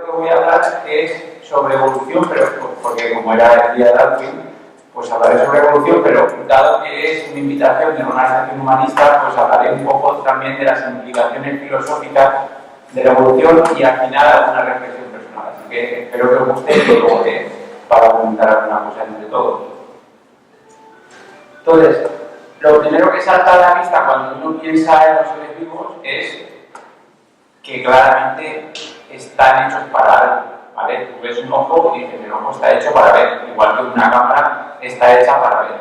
lo que voy a hablar es sobre evolución, pero porque como era el día de Darwin, pues hablaré sobre evolución, pero dado que es una invitación de una organización humanista, pues hablaré un poco también de las implicaciones filosóficas de la evolución y al final alguna reflexión personal. Así que espero que os guste y luego para comentar alguna cosa entre todos. Entonces, lo primero que salta a la vista cuando uno piensa en los seres vivos es que claramente están hechos para algo, ¿vale? Tú ves un ojo y dices, el ojo está hecho para ver, igual que una cámara está hecha para ver.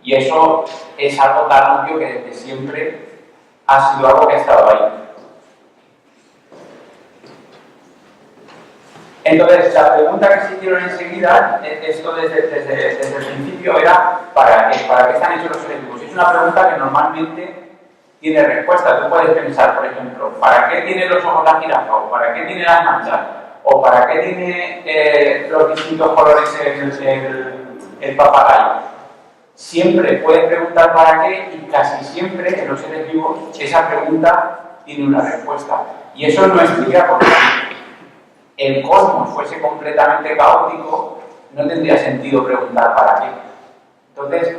Y eso es algo tan obvio que desde siempre ha sido algo que ha estado ahí. Entonces, la pregunta que se hicieron enseguida, esto desde el principio era ¿para qué están hechos los seres vivos? Es una pregunta que normalmente tiene respuesta. Tú puedes pensar, por ejemplo, ¿para qué tiene los ojos la jirafa? ¿O para qué tiene las manchas? ¿O para qué tiene los distintos colores el papagayo? Siempre puedes preguntar para qué y casi siempre en los seres vivos esa pregunta tiene una respuesta. Y eso no explica por qué el cosmos fuese completamente caótico, no tendría sentido preguntar para qué. Entonces,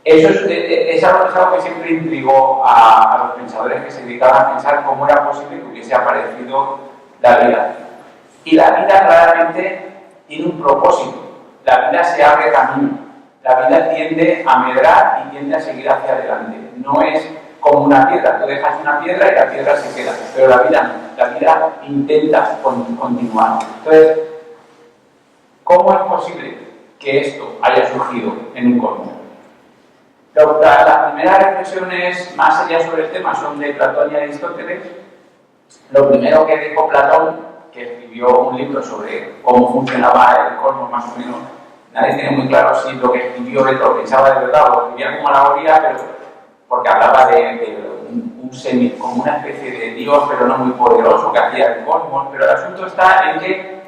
eso es algo que siempre intrigó a los pensadores que se dedicaban a pensar cómo era posible que hubiese aparecido la vida. Y la vida claramente tiene un propósito. La vida se abre camino. La vida tiende a medrar y tiende a seguir hacia adelante. No es como una piedra. Tú dejas una piedra y la piedra se queda. Pero la vida no. La vida intenta continuar. Entonces, ¿cómo es posible que esto haya surgido en un cosmos? Las primeras reflexiones más allá sobre el tema son de Platón y Aristóteles. Lo primero que dijo Platón, que escribió un libro sobre cómo funcionaba el cosmos más o menos, nadie tiene muy claro si lo que escribió lo pensaba de verdad o lo escribía como alegoría, pero porque hablaba de como una especie de Dios, pero no muy poderoso, que hacía el cosmos. Pero el asunto está en que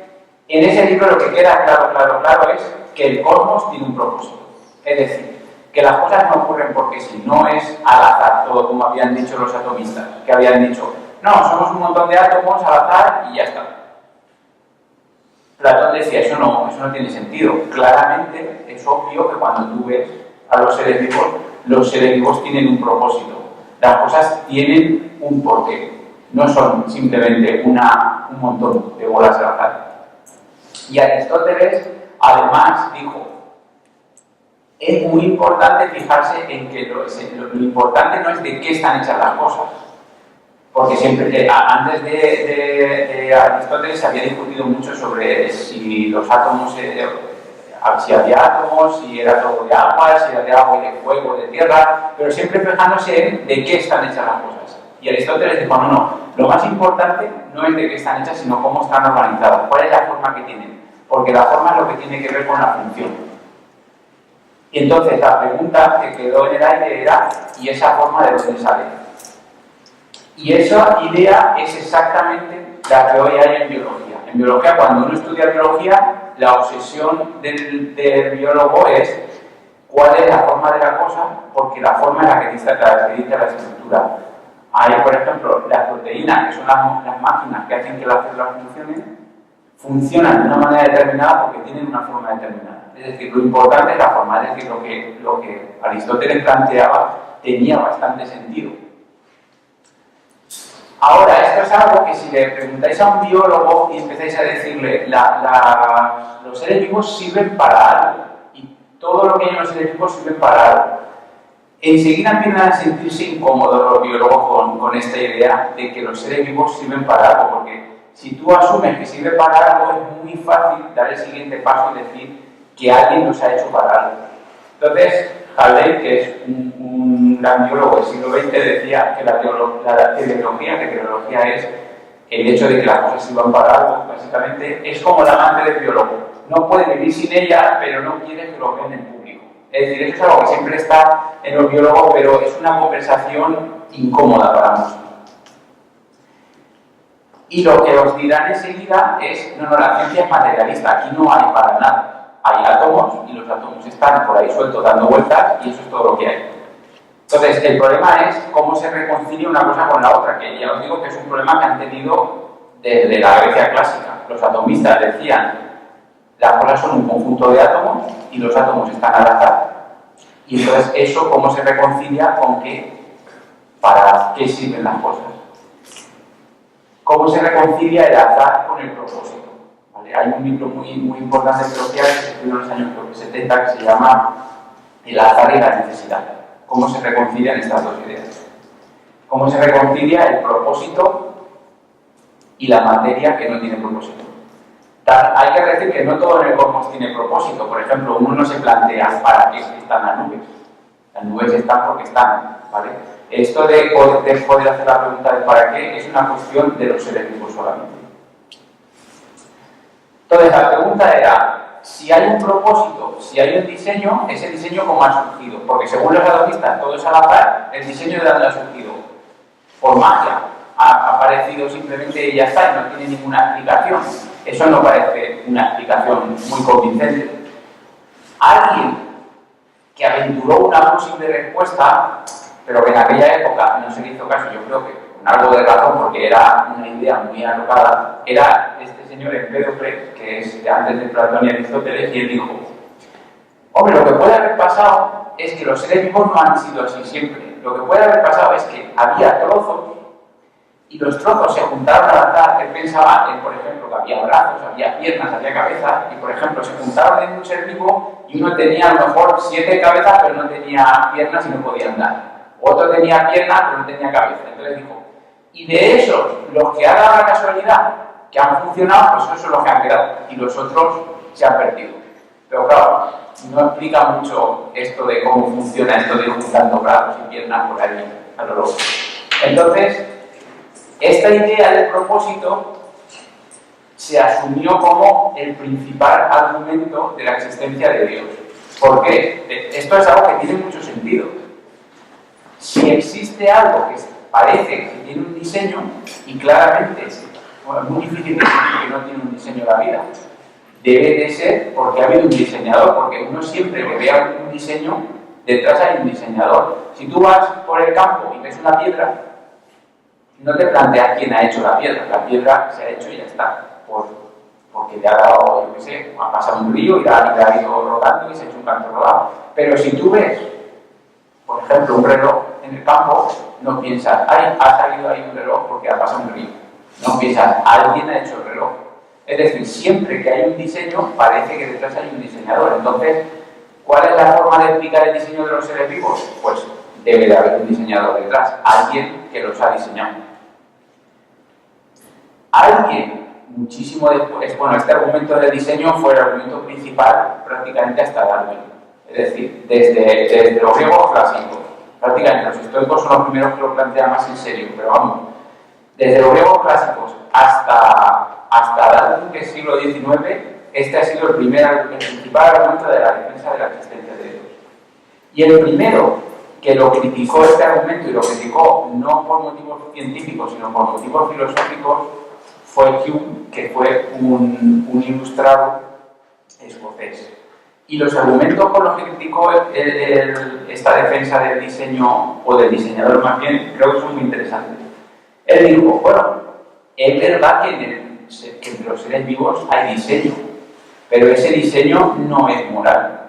en ese libro lo que queda claro es que el cosmos tiene un propósito. Es decir, que las cosas no ocurren porque si no es al azar todo, como habían dicho los atomistas, que habían dicho, no, somos un montón de átomos al azar y ya está. Platón decía, eso no tiene sentido. Claramente es obvio que cuando tú ves a los seres vivos tienen un propósito. Las cosas tienen un porqué. No son simplemente un montón de bolas al azar. Y Aristóteles, además, dijo, es muy importante fijarse en que lo importante no es de qué están hechas las cosas. Porque siempre, antes de Aristóteles se había discutido mucho sobre si los átomos, si había átomos, si era todo de agua, si era de agua y de fuego, de tierra, pero siempre fijándose en de qué están hechas las cosas. Y Aristóteles dijo, no, lo más importante no es de qué están hechas, sino cómo están organizadas, cuál es la forma que tienen, porque la forma es lo que tiene que ver con la función. Y entonces la pregunta que quedó en el aire era, ¿y esa forma de dónde sale? Y esa idea es exactamente la que hoy hay en biología. En biología, cuando uno estudia biología, la obsesión del biólogo es cuál es la forma de la cosa, porque la forma es la que dice la estructura. Hay, por ejemplo, las proteínas, que son las máquinas que hacen que las células funcionan de una manera determinada porque tienen una forma determinada. Es decir, lo importante es la forma, es decir, lo que Aristóteles planteaba tenía bastante sentido. Ahora, esto es algo que si le preguntáis a un biólogo y empezáis a decirle los seres vivos sirven para algo y todo lo que hay en los seres vivos sirven para algo, enseguida empiezan a sentirse incómodos los biólogos con esta idea de que los seres vivos sirven para algo, porque si tú asumes que sirve para algo es muy fácil dar el siguiente paso y decir que alguien los ha hecho para algo. Entonces, Halley, que es un gran biólogo del siglo XX, decía que la teleología es el hecho de que las cosas sirvan para algo. Básicamente es como la amante del biólogo. No puede vivir sin ella, pero no quiere que lo vean en público. Es decir, eso es algo que siempre está en los biólogos, pero es una conversación incómoda para nosotros. Y lo que os dirán enseguida es, no, la ciencia es materialista, aquí no hay para nada. Hay átomos y los átomos están por ahí sueltos dando vueltas y eso es todo lo que hay. Entonces, el problema es cómo se reconcilia una cosa con la otra, que ya os digo que es un problema que han tenido desde la Grecia clásica. Los átomos atomistas decían las cosas son un conjunto de átomos y los átomos están al azar. Y entonces eso, ¿cómo se reconcilia con para qué sirven las cosas? ¿Cómo se reconcilia el azar con el propósito? ¿Vale? Hay un libro muy importante de filosofía que se escribió en los años 70 que se llama El azar y la necesidad. ¿Cómo se reconcilian estas dos ideas? ¿Cómo se reconcilia el propósito y la materia que no tiene propósito? Hay que decir que no todo en el cosmos tiene propósito. Por ejemplo, uno no se plantea para qué están las nubes. Las nubes están porque están, ¿vale? Esto de poder hacer la pregunta de para qué es una cuestión de los seres vivos solamente. Entonces, la pregunta era, si hay un propósito, si hay un diseño, ese diseño ¿cómo ha surgido? Porque según los atomistas, todo es al azar, el diseño de dónde ha surgido. Por magia. Ha aparecido simplemente y ya está, y no tiene ninguna explicación. Eso no parece una explicación muy convincente. Alguien que aventuró una posible respuesta, pero que en aquella época no se le hizo caso, yo creo que con algo de razón, porque era una idea muy alocada, era este señor Empédocles, que es de antes de Platón y Aristóteles, y él dijo: hombre, lo que puede haber pasado es que los seres vivos no han sido así siempre. Lo que puede haber pasado es que había trozos y los trozos se juntaron al azar. Él pensaba, por ejemplo, que había brazos, había piernas, había cabeza, y por ejemplo se juntaron en un ser vivo y uno tenía a lo mejor 7 cabezas pero no tenía piernas y no podía andar. Otro tenía piernas pero no tenía cabeza. Entonces dijo, y de esos, los que ha dado la casualidad, que han funcionado, pues esos son los que han quedado, y los otros se han perdido. Pero claro, no explica mucho esto de cómo funciona esto de juntando brazos y piernas por ahí a lo loco. Entonces, esta idea del propósito se asumió como el principal argumento de la existencia de Dios. ¿Por qué? Esto es algo que tiene mucho sentido. Si existe algo que parece que tiene un diseño, y claramente es muy difícil decir que no tiene un diseño la vida, debe de ser porque ha habido un diseñador, porque uno siempre que vea un diseño, detrás hay un diseñador. Si tú vas por el campo y ves una piedra, no te planteas quién ha hecho la piedra se ha hecho y ya está, porque le ha dado, yo qué sé, ha pasado un río y la ha ido rodando y se ha hecho un canto rodado. Pero si tú ves, por ejemplo, un reloj en el campo, no piensas, ay, ha salido ahí un reloj porque ha pasado un río. No piensas, alguien ha hecho el reloj. Es decir, siempre que hay un diseño, parece que detrás hay un diseñador. Entonces, ¿cuál es la forma de explicar el diseño de los seres vivos? Pues debe de haber un diseñador detrás, alguien que los ha diseñado. Alguien, muchísimo después, bueno, este argumento del diseño fue el argumento principal prácticamente hasta Darwin. Es decir, desde los griegos clásicos, prácticamente los estoicos son los primeros que lo plantean más en serio, pero vamos, desde los griegos clásicos hasta Darwin, que es siglo XIX, este ha sido el principal argumento de la defensa de la existencia de Dios. Y el primero que lo criticó este argumento, y lo criticó no por motivos científicos, sino por motivos filosóficos, fue Hume, que fue un ilustrado escocés. Y los argumentos con los que criticó esta defensa del diseño, o del diseñador más bien, creo que son muy interesantes. Él dijo, bueno, es verdad que entre los seres vivos hay diseño, pero ese diseño no es moral.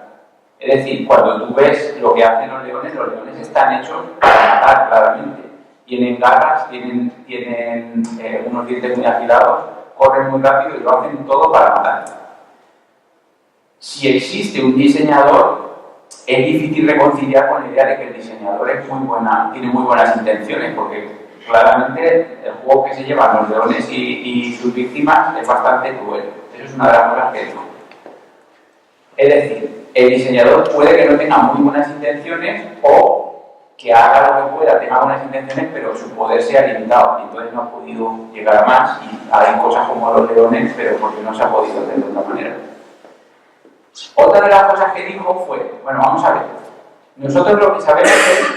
Es decir, cuando tú ves lo que hacen los leones están hechos para matar, claramente. Tienen garras, tienen unos dientes muy afilados, corren muy rápido y lo hacen todo para matar. Si existe un diseñador, es difícil reconciliar con la idea de que el diseñador tiene muy buenas intenciones, porque claramente el juego que se llevan los leones y sus víctimas es bastante cruel. Eso es una de las cosas que digo. Es decir, el diseñador puede que no tenga muy buenas intenciones o que haga lo que pueda, tenga buenas intenciones, pero su poder sea limitado y entonces no ha podido llegar a más, y hay cosas como los leones, pero porque no se ha podido hacer de otra manera. Otra de las cosas que dijo fue, bueno, vamos a ver, nosotros lo que sabemos es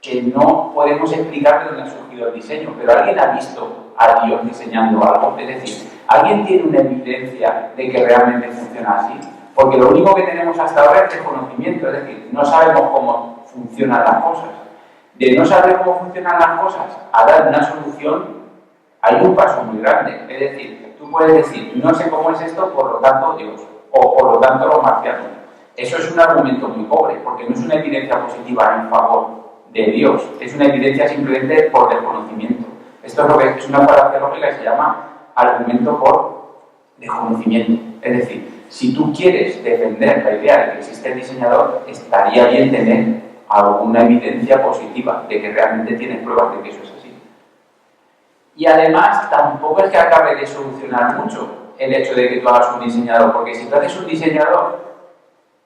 que no podemos explicar de dónde ha surgido el diseño, pero ¿alguien ha visto a Dios diseñando algo? Es decir, ¿alguien tiene una evidencia de que realmente funciona así? Porque lo único que tenemos hasta ahora es desconocimiento, es decir, no sabemos cómo funcionan las cosas. De no saber cómo funcionan las cosas a dar una solución, hay un paso muy grande. Es decir, tú Tú puedes decir, no sé cómo es esto, por lo tanto Dios, o por lo tanto los marcianos. Eso es un argumento muy pobre, porque no es una evidencia positiva en favor de Dios, es una evidencia simplemente por desconocimiento. Esto es lo que es una falacia lógica y se llama argumento por desconocimiento. Es decir, si tú quieres defender la idea de que existe el diseñador, estaría bien tener alguna evidencia positiva de que realmente tienes pruebas de que eso es así. Y además, tampoco es que acabe de solucionar mucho el hecho de que tú hagas un diseñador, porque si tú haces un diseñador,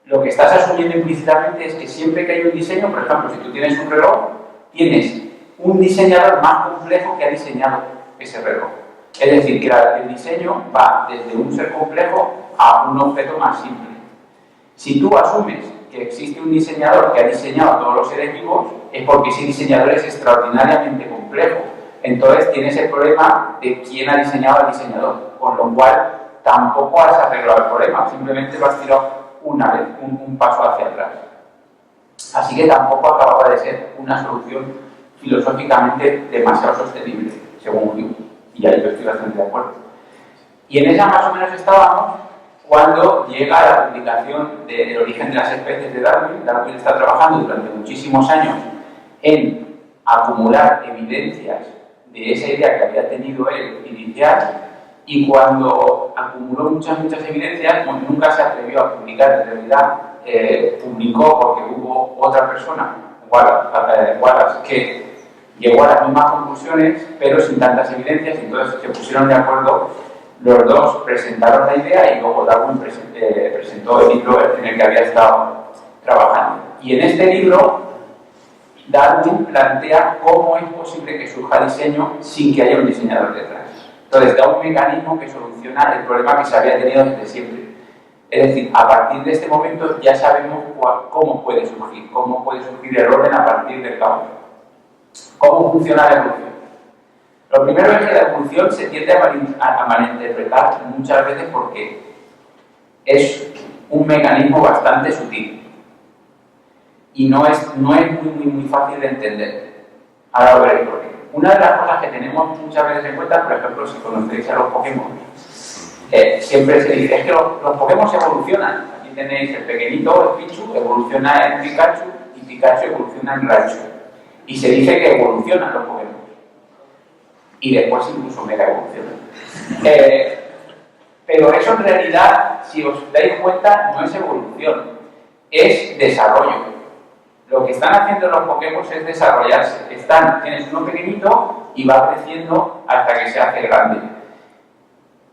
lo que estás asumiendo implícitamente es que siempre que hay un diseño, por ejemplo, si tú tienes un reloj, tienes un diseñador más complejo que ha diseñado ese reloj. Es decir, que el diseño va desde un ser complejo a un objeto más simple. Si tú asumes que existe un diseñador que ha diseñado a todos los seres vivos, es porque ese diseñador es extraordinariamente complejo. Entonces tienes el problema de quién ha diseñado al diseñador, con lo cual tampoco has arreglado el problema, simplemente lo has tirado una vez, un paso hacia atrás. Así que tampoco acababa de ser una solución filosóficamente demasiado sostenible, según Hume. Y ahí yo estoy bastante de acuerdo. Y en esa más o menos estábamos cuando llega la publicación del origen de las especies de Darwin. Darwin está trabajando durante muchísimos años en acumular evidencias de esa idea que había tenido él inicial, y cuando acumuló muchas evidencias, nunca se atrevió a publicar. En realidad publicó porque hubo otra persona, Wallace, que llegó a las mismas conclusiones pero sin tantas evidencias, y entonces se pusieron de acuerdo, los dos presentaron la idea y luego Darwin presentó el libro en el que había estado trabajando. Y en este libro Darwin plantea cómo es posible que surja diseño sin que haya un diseñador detrás. Entonces da un mecanismo que soluciona el problema que se había tenido desde siempre. Es decir, a partir de este momento ya sabemos cómo puede surgir el orden a partir del caos. ¿Cómo funciona la evolución? Lo primero es que la evolución se tiende a malinterpretar muchas veces porque es un mecanismo bastante sutil y no es muy fácil de entender. Ahora veréis por qué. Una de las cosas que tenemos muchas veces en cuenta, por ejemplo, si conocéis a los Pokémon, siempre se dice, es que los Pokémon se evolucionan. Aquí tenéis el pequeñito, el Pichu, evoluciona en Pikachu, y Pikachu evoluciona en Raichu. Y se dice que evolucionan los Pokémon. Y después incluso mega evolucionan. Pero eso en realidad, si os dais cuenta, no es evolución, es desarrollo. Lo que están haciendo los Pokémon es desarrollarse. Tienes uno pequeñito y va creciendo hasta que se hace grande.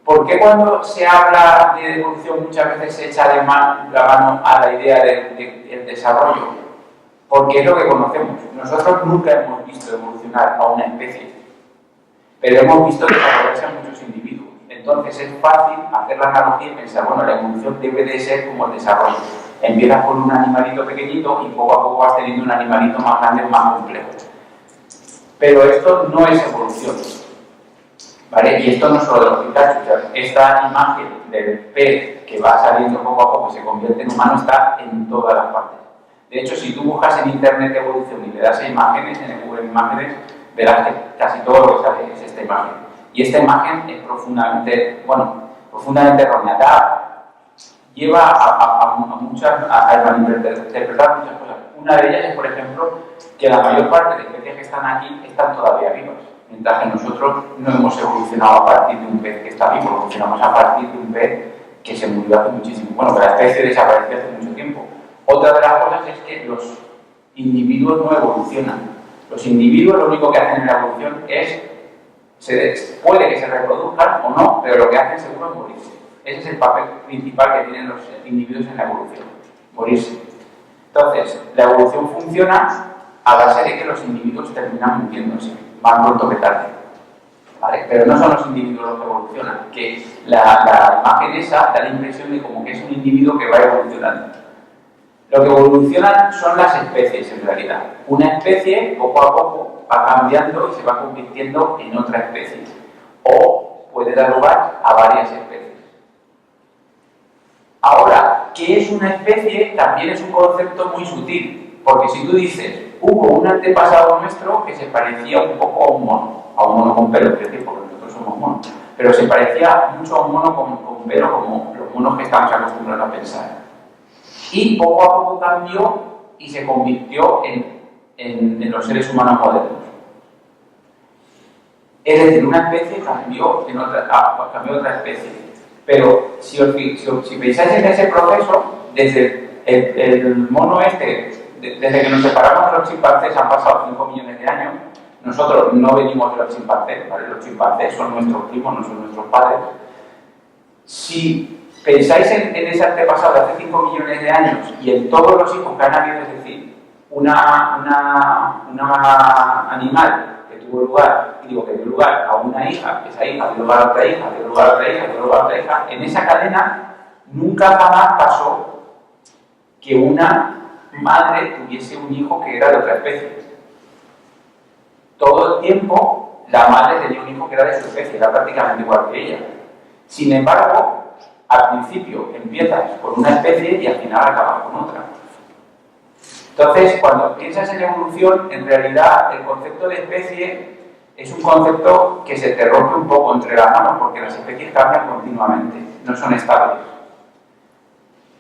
¿Por qué cuando se habla de evolución muchas veces se echa la mano a la idea del desarrollo? Porque es lo que conocemos. Nosotros nunca hemos visto evolucionar a una especie, pero hemos visto desarrollarse a muchos individuos. Entonces es fácil hacer la analogía y pensar, bueno, la evolución debe de ser como el desarrollo. Empiezas con un animalito pequeñito y poco a poco vas teniendo un animalito más grande, más complejo. Pero esto no es evolución, ¿vale? Y esto no solo de los Pikachu. Esta imagen del pez que va saliendo poco a poco y se convierte en humano está en todas las partes. De hecho, si tú buscas en internet evolución y le das a imágenes, en el Google Imágenes, verás que casi todo lo que sale es esta imagen. Y esta imagen es profundamente errónea. Lleva a malinterpretar muchas cosas. Una de ellas es, por ejemplo, que la mayor parte de especies que están aquí están todavía vivas, mientras que nosotros no hemos evolucionado a partir de un pez que está vivo, evolucionamos a partir de un pez que se murió hace muchísimo. Bueno, que la especie desapareció hace mucho tiempo. Otra de las cosas es que los individuos no evolucionan. Los individuos lo único que hacen en la evolución puede que se reproduzcan o no, pero lo que hacen seguro es morirse. Ese es el papel principal que tienen los individuos en la evolución, morirse. Entonces, la evolución funciona a base de que los individuos terminan muriéndose, más pronto que tarde. ¿Vale? Pero no son los individuos los que evolucionan, que la imagen esa da la impresión de como que es un individuo que va evolucionando. Lo que evolucionan son las especies, en realidad. Una especie, poco a poco, va cambiando y se va convirtiendo en otra especie. O puede dar lugar a varias especies. Ahora, ¿qué es una especie? También es un concepto muy sutil. Porque si tú dices, hubo un antepasado nuestro que se parecía un poco a un mono con pelo, es decir, porque nosotros somos monos. pero se parecía mucho a un mono con pelo, como los monos que estamos acostumbrados a pensar. Y poco a poco cambió y se convirtió en los seres humanos modernos. Es decir, una especie cambió a otra especie. Pero si pensáis en ese proceso, desde el mono desde que nos separamos de los chimpancés han pasado 5 millones de años. Nosotros no venimos de los chimpancés, ¿vale? Los chimpancés son nuestros primos, no son nuestros padres. Si pensáis en ese antepasado de hace 5 millones de años y en todos los hijos que han habido, es decir, una animal que dio lugar a una hija, esa hija dio lugar a otra hija, dio lugar a otra hija, dio lugar a otra hija, en esa cadena nunca jamás pasó que una madre tuviese un hijo que era de otra especie. Todo el tiempo la madre tenía un hijo que era de su especie, era prácticamente igual que ella. Sin embargo, al principio empiezas con una especie y al final acabas con otra. Entonces, cuando piensas en evolución, en realidad el concepto de especie es un concepto que se te rompe un poco entre las manos porque las especies cambian continuamente, no son estables.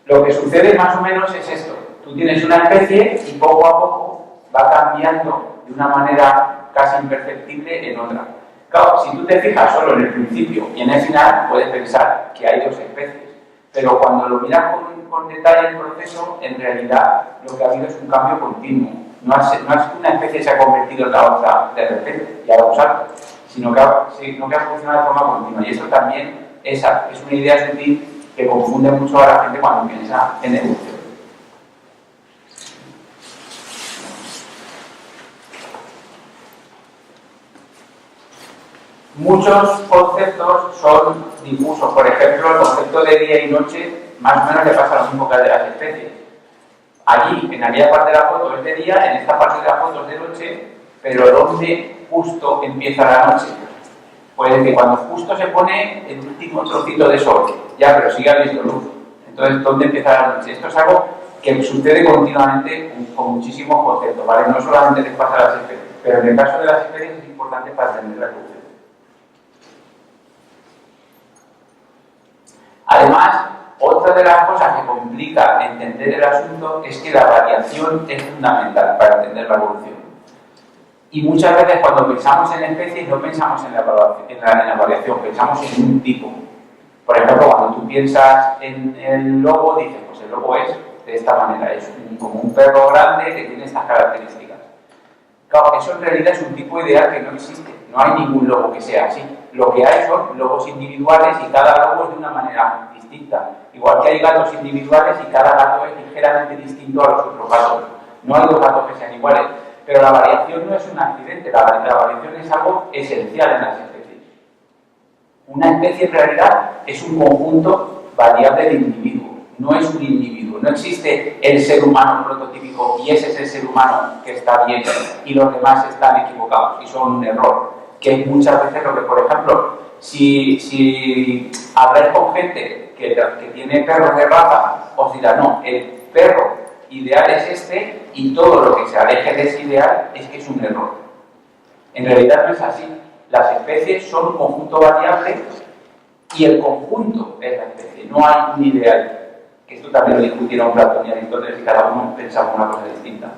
Lo que sucede más o menos es esto. Tú tienes una especie y poco a poco va cambiando de una manera casi imperceptible en otra. Claro, si tú te fijas solo en el principio y en el final, puedes pensar que hay dos especies. Pero cuando lo miras con detalle el proceso, en realidad lo que ha habido es un cambio continuo. No es que una especie se ha convertido en la otra de repente, ya vamos a ver, sino que ha funcionado de forma continua. Y eso también es una idea sutil que confunde mucho a la gente cuando piensa en evolución. Muchos conceptos son difusos. Por ejemplo, el concepto de día y noche más o menos le pasa a lo mismo que al de las especies. Allí, en aquella parte de la foto es de día, en esta parte de la foto es de noche, pero ¿dónde justo empieza la noche? Pues que cuando justo se pone el último trocito de sol, ya, pero sigue habiendo luz. Entonces, ¿dónde empieza la noche? Esto es algo que sucede continuamente con muchísimos conceptos, ¿vale? No solamente les pasa a las especies, pero en el caso de las especies es importante para entender la evolución. Además, otra de las cosas que complica entender el asunto es que la variación es fundamental para entender la evolución. Y muchas veces cuando pensamos en especies no pensamos en la variación, pensamos en un tipo. Por ejemplo, cuando tú piensas en el lobo, dices, pues el lobo es de esta manera, es como un perro grande que tiene estas características. Claro, eso en realidad es un tipo ideal que no existe, no hay ningún lobo que sea así. Lo que hay son lobos individuales y cada lobo es de una manera distinta. Igual que hay gatos individuales y cada gato es ligeramente distinto a los otros gatos. No hay dos gatos que sean iguales. Pero la variación no es un accidente, la variación es algo esencial en las especies. Una especie en realidad es un conjunto variable de individuos, no es un individuo. No existe el ser humano prototípico y ese es el ser humano que está bien y los demás están equivocados y son un error. Que es muchas veces lo que, por ejemplo, si habláis con gente que tiene perros de raza, os dirá, no, el perro ideal es este y todo lo que se aleje de ese ideal es que es un error. En realidad no es así. Las especies son un conjunto variable y el conjunto es la especie, no hay un ideal. Que esto también lo discutieron Platón y Aristóteles y cada uno pensaba una cosa distinta.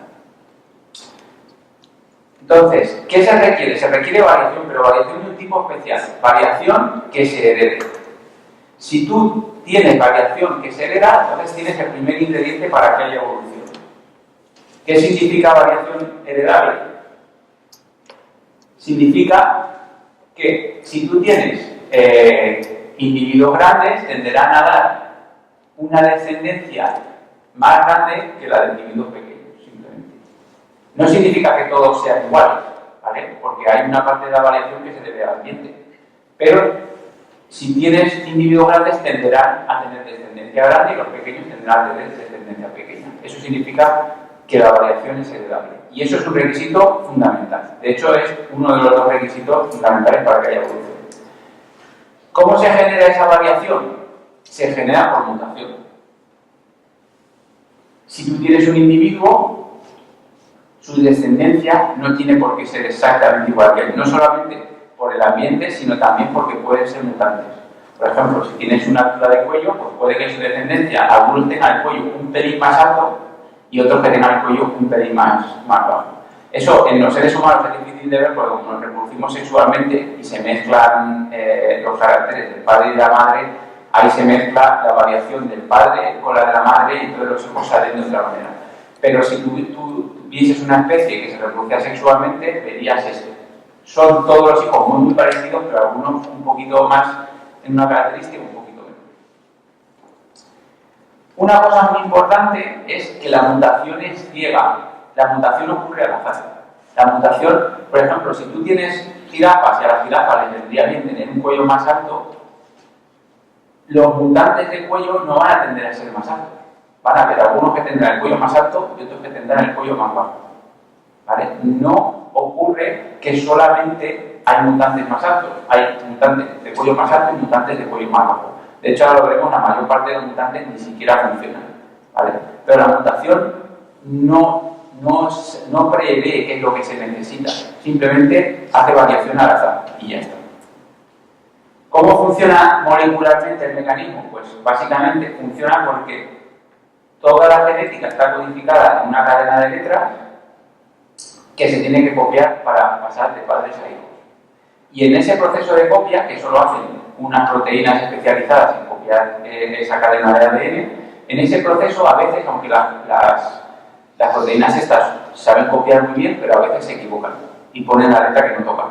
Entonces, ¿qué se requiere? Se requiere variación, pero variación de un tipo especial. Variación que se herede. Si tú tienes variación que se hereda, entonces tienes el primer ingrediente para que haya evolución. ¿Qué significa variación heredable? Significa que si tú tienes individuos grandes, tenderán a dar una descendencia más grande que la de individuos pequeños. No significa que todos sean iguales, ¿vale? Porque hay una parte de la variación que se debe al ambiente. Pero si tienes individuos grandes, tenderán a tener descendencia grande y los pequeños tendrán a tener descendencia pequeña. Eso significa que la variación es heredable. Y eso es un requisito fundamental. De hecho, es uno de los dos requisitos fundamentales para que haya evolución. ¿Cómo se genera esa variación? Se genera por mutación. Si tú tienes un individuo, su descendencia no tiene por qué ser exactamente igual que él. No solamente por el ambiente, sino también porque pueden ser mutantes. Por ejemplo, si tienes una altura de cuello, pues puede que en su descendencia algunos tengan el cuello un pelín más alto y otros que tengan el cuello un pelín más bajo. Eso en los seres humanos es difícil de ver porque como nos reproducimos sexualmente y se mezclan los caracteres del padre y de la madre, ahí se mezcla la variación del padre con la de la madre y entonces los hijos salen de otra manera. Pero si tú vieses una especie que se reproducía sexualmente, verías este. Son todos los hijos muy parecidos, pero algunos un poquito más en una característica, un poquito menos. Una cosa muy importante es que la mutación es ciega. La mutación ocurre al azar. La mutación, por ejemplo, si tú tienes jirafas y a las jirafas les vendría bien tener un cuello más alto, los mutantes de cuello no van a tender a ser más altos. Van a haber algunos que tendrán el cuello más alto y otros que tendrán el cuello más bajo. ¿Vale? No ocurre que solamente hay mutantes más altos. Hay mutantes de cuello más alto y mutantes de cuello más bajo. De hecho, ahora lo veremos, la mayor parte de los mutantes ni siquiera funcionan. ¿Vale? Pero la mutación no prevé qué es lo que se necesita. Simplemente hace variación al azar y ya está. ¿Cómo funciona molecularmente el mecanismo? Pues básicamente funciona porque toda la genética está codificada en una cadena de letras que se tiene que copiar para pasar de padres a hijos. Y en ese proceso de copia, que solo hacen unas proteínas especializadas en copiar esa cadena de ADN, en ese proceso a veces, aunque las proteínas estas saben copiar muy bien, pero a veces se equivocan y ponen la letra que no toca.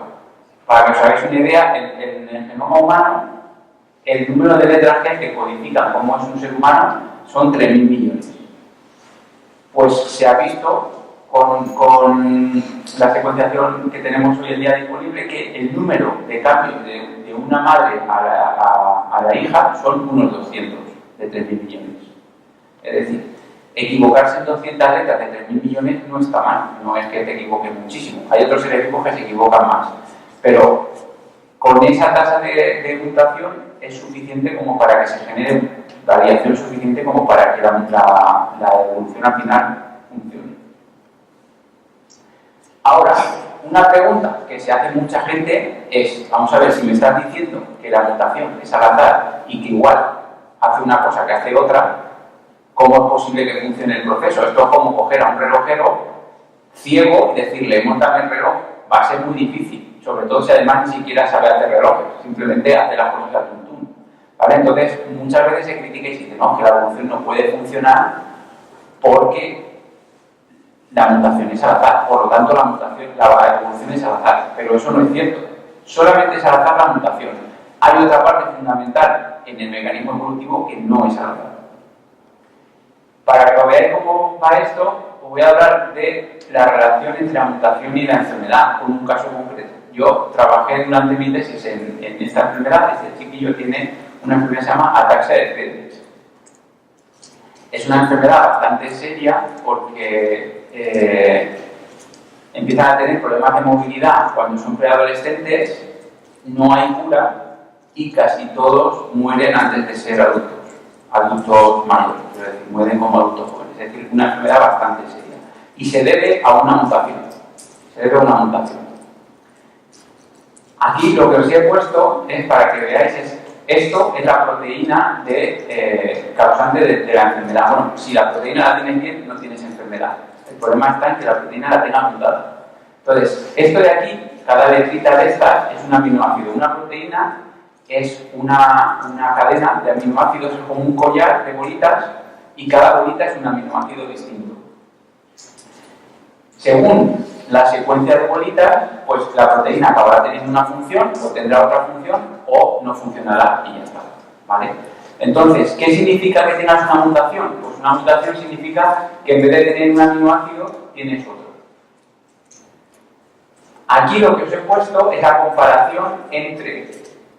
Para que os hagáis una idea, en el genoma humano, el número de letras que codifican cómo es un ser humano son 3.000 millones. Pues se ha visto con la secuenciación que tenemos hoy en día disponible que el número de cambios de una madre a la hija son unos 200 de 3.000 millones. Es decir, equivocarse en 200 letras de 3.000 millones no está mal, no es que te equivoques muchísimo. Hay otros seres vivos que se equivocan más, pero con esa tasa de mutación es suficiente como para que se genere variación suficiente como para que la evolución al final funcione. Ahora, una pregunta que se hace mucha gente es, vamos a ver, si me estás diciendo que la mutación es al azar y que igual hace una cosa que hace otra, ¿cómo es posible que funcione el proceso? Esto es como coger a un relojero ciego y decirle, móntame el reloj, va a ser muy difícil, sobre todo si además ni siquiera sabe hacer relojes, simplemente hace las cosas al tuntún. ¿Vale? Entonces, muchas veces se critica y se dice, no, que la evolución no puede funcionar porque la mutación es al azar, por lo tanto la evolución es al azar, pero eso no es cierto. Solamente es al azar la mutación. Hay otra parte fundamental en el mecanismo evolutivo que no es al azar. Para que veáis cómo va esto, os voy a hablar de la relación entre la mutación y la enfermedad, con un caso concreto. Yo trabajé durante mi tesis en esta enfermedad. Este chiquillo tiene una enfermedad que se llama ataxia de Friedreich. Es una enfermedad bastante seria porque empiezan a tener problemas de movilidad cuando son preadolescentes, no hay cura y casi todos mueren antes de ser adultos mayores, es decir, mueren como adultos jóvenes. Es decir, una enfermedad bastante seria. Y se debe a una mutación. Aquí lo que os he puesto es para que veáis esto es la proteína causante de la enfermedad. Bueno, si la proteína la tienes bien, no tienes enfermedad. El problema está en que la proteína la tenga mutada. Entonces, esto de aquí, cada letrita de estas es un aminoácido. Una proteína es una cadena de aminoácidos, es como un collar de bolitas y cada bolita es un aminoácido distinto. Según la secuencia de bolitas, pues la proteína acabará teniendo una función o tendrá otra función o no funcionará y ya está. ¿Vale? Entonces, ¿qué significa que tengas una mutación? Pues una mutación significa que en vez de tener un aminoácido, tienes otro. Aquí lo que os he puesto es la comparación entre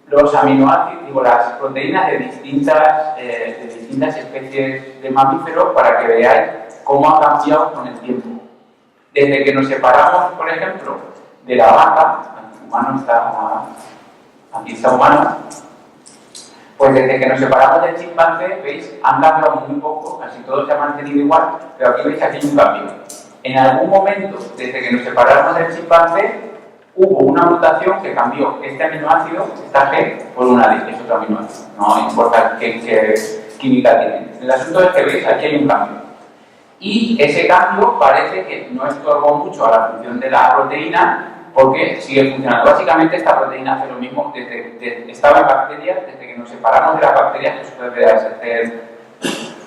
los aminoácidos, las proteínas de distintas especies de mamíferos para que veáis cómo ha cambiado con el tiempo. Desde que nos separamos, por ejemplo, de la vaca, aquí está humano, pues desde que nos separamos del chimpancé, veis, han cambiado muy poco, casi todo se ha mantenido igual, pero aquí veis aquí hay un cambio. En algún momento, desde que nos separamos del chimpancé, hubo una mutación que cambió este aminoácido, esta G, por una D, que es otro aminoácido. No importa qué química tiene. El asunto es que veis, aquí hay un cambio. Y ese cambio parece que no estorbó mucho a la función de la proteína porque sigue funcionando. Básicamente esta proteína hace lo mismo desde estaba en bacterias, desde que nos separamos de las bacterias, que eso debe ser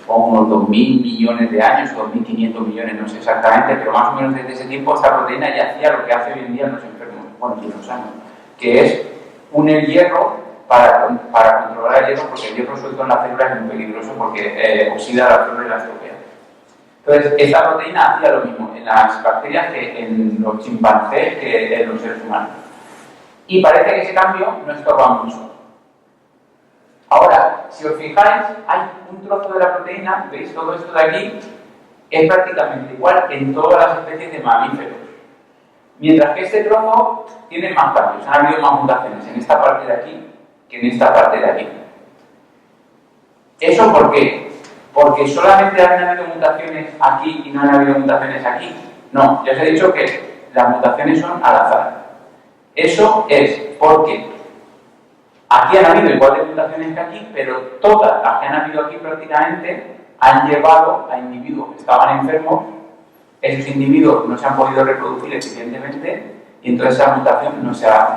unos 2.000 millones de años, o 2.500 millones, no sé exactamente, pero más o menos desde ese tiempo esta proteína ya hacía lo que hace hoy en día en los enfermos, bueno, y en los sanos, que es unir hierro para controlar el hierro, porque el hierro suelto en la célula es muy peligroso porque oxida la célula y la estropea. Entonces, esta proteína hacía lo mismo en las bacterias que en los chimpancés, que en los seres humanos. Y parece que ese cambio no estorba mucho. Ahora, si os fijáis, hay un trozo de la proteína, ¿veis? Todo esto de aquí es prácticamente igual en todas las especies de mamíferos. Mientras que este trozo tiene más cambios, han habido más mutaciones en esta parte de aquí que en esta parte de aquí. ¿Eso por qué? ¿Porque solamente han habido mutaciones aquí y no han habido mutaciones aquí? No, ya os he dicho que las mutaciones son al azar. Eso es porque aquí han habido igual de mutaciones que aquí, pero todas las que han habido aquí prácticamente han llevado a individuos que estaban enfermos. Esos individuos no se han podido reproducir eficientemente y entonces esa mutación no se ha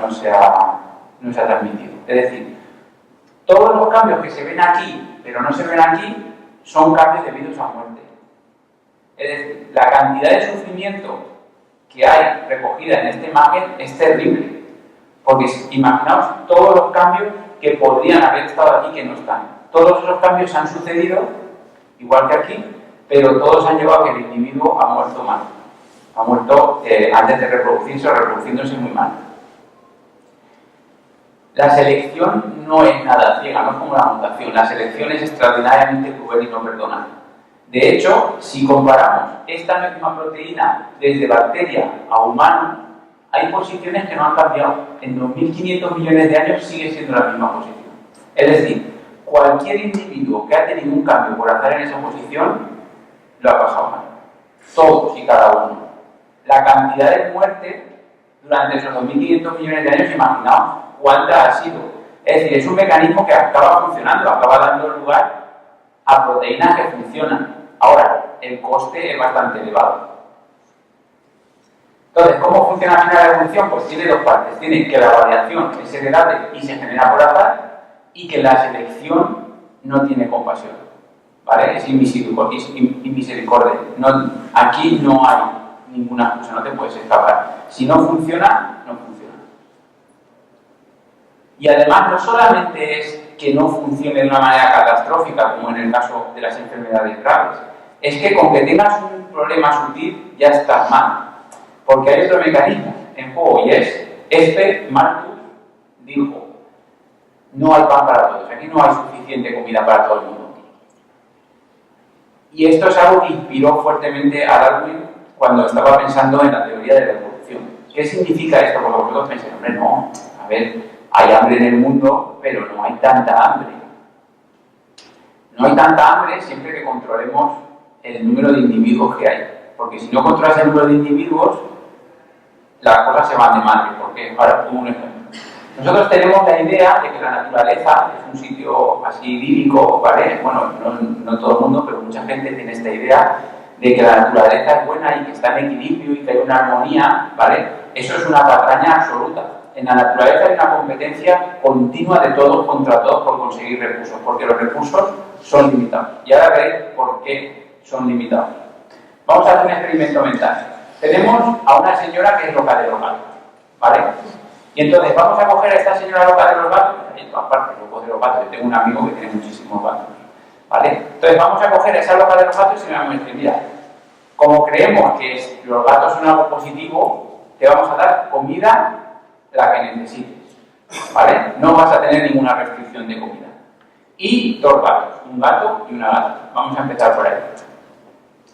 transmitido. Es decir, todos los cambios que se ven aquí, pero no se ven aquí, son cambios debidos a muerte. Es decir, la cantidad de sufrimiento que hay recogida en esta imagen es terrible. Porque imaginaos todos los cambios que podrían haber estado aquí que no están. Todos esos cambios han sucedido, igual que aquí, pero todos han llevado a que el individuo ha muerto mal. Ha muerto antes de reproducirse o reproduciéndose muy mal. La selección no es nada ciega, no es como la mutación. La selección es extraordinariamente cruel y no perdona. De hecho, si comparamos esta misma proteína desde bacteria a humano, hay posiciones que no han cambiado. En 2.500 millones de años sigue siendo la misma posición. Es decir, cualquier individuo que ha tenido un cambio por azar en esa posición, lo ha pasado mal. Todos y cada uno. La cantidad de muerte durante esos 2.500 millones de años, imaginaos cuánta ha sido. Es decir, es un mecanismo que acaba funcionando, acaba dando lugar a proteínas que funcionan. Ahora, el coste es bastante elevado. Entonces, ¿cómo funciona al final la evolución? Pues tiene dos partes. Tiene que la variación es heredable y se genera por azar, y que la selección no tiene compasión. ¿Vale? Es inmisericordia. No, aquí no hay ninguna excusa, no te puedes escapar. Si no funciona, no funciona. Y además, no solamente es que no funcione de una manera catastrófica, como en el caso de las enfermedades graves, es que con que tengas un problema sutil ya estás mal. Porque hay otro mecanismo en juego y es Malthus dijo: no hay pan para todos, aquí no hay suficiente comida para todo el mundo. Y esto es algo que inspiró fuertemente a Darwin cuando estaba pensando en la teoría de la evolución. ¿Qué significa esto? Porque vosotros pensáis, hombre, no, a ver, hay hambre en el mundo, pero no hay tanta hambre. No hay tanta hambre siempre que controlemos el número de individuos que hay. Porque si no controlas el número de individuos, las cosas se van de madre. Porque, ahora pongo un ejemplo. Nosotros tenemos la idea de que la naturaleza es un sitio así idílico, ¿vale? Bueno, no todo el mundo, pero mucha gente tiene esta idea de que la naturaleza es buena y que está en equilibrio y que hay una armonía, ¿vale? Eso es una patraña absoluta. En la naturaleza hay una competencia continua de todos contra todos por conseguir recursos, porque los recursos son limitados. Y ahora veréis por qué son limitados. Vamos a hacer un experimento mental. Tenemos a una señora que es loca de los gatos, ¿vale? Y entonces vamos a coger a esta señora loca de los gatos, en todas partes, loco de los gatos, yo tengo un amigo que tiene muchísimos gatos, ¿vale? Entonces vamos a coger a esa loca de los gatos y le vamos a decir, mira, como creemos que los gatos son algo positivo, te vamos a dar comida la que necesites, ¿vale? No vas a tener ninguna restricción de comida. Y dos gatos, un gato y una gata. Vamos a empezar por ahí.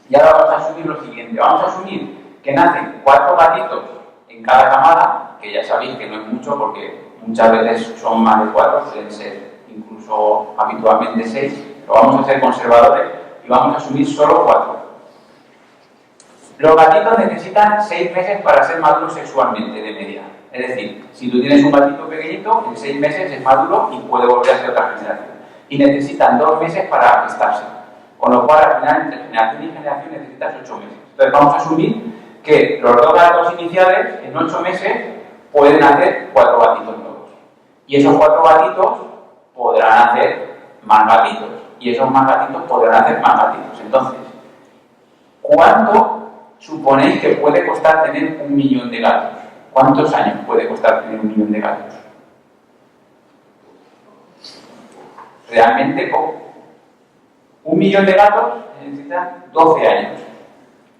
Y ahora vamos a asumir lo siguiente, vamos a asumir que nacen 4 gatitos en cada camada, que ya sabéis que no es mucho porque muchas veces son más de 4, suelen ser incluso habitualmente 6, pero vamos a ser conservadores y vamos a asumir solo 4. Los gatitos necesitan 6 meses para ser maduros sexualmente, de media. Es decir, si tú tienes un gatito pequeñito, en 6 meses es maduro y puede volver a ser otra generación. Y necesitan 2 meses para gestarse. Con lo cual, al final, entre generación y generación necesitas 8 meses. Entonces, vamos a asumir que los 2 gatos iniciales, en 8 meses, pueden hacer 4 gatitos nuevos. Y esos 4 gatitos podrán hacer más gatitos. Y esos más gatitos podrán hacer más gatitos. Entonces, ¿cuánto suponéis que puede costar tener 1 millón de gatos? ¿Cuántos años puede costar tener 1 millón de gatos? Realmente poco. 1 millón de gatos necesitan 12 años.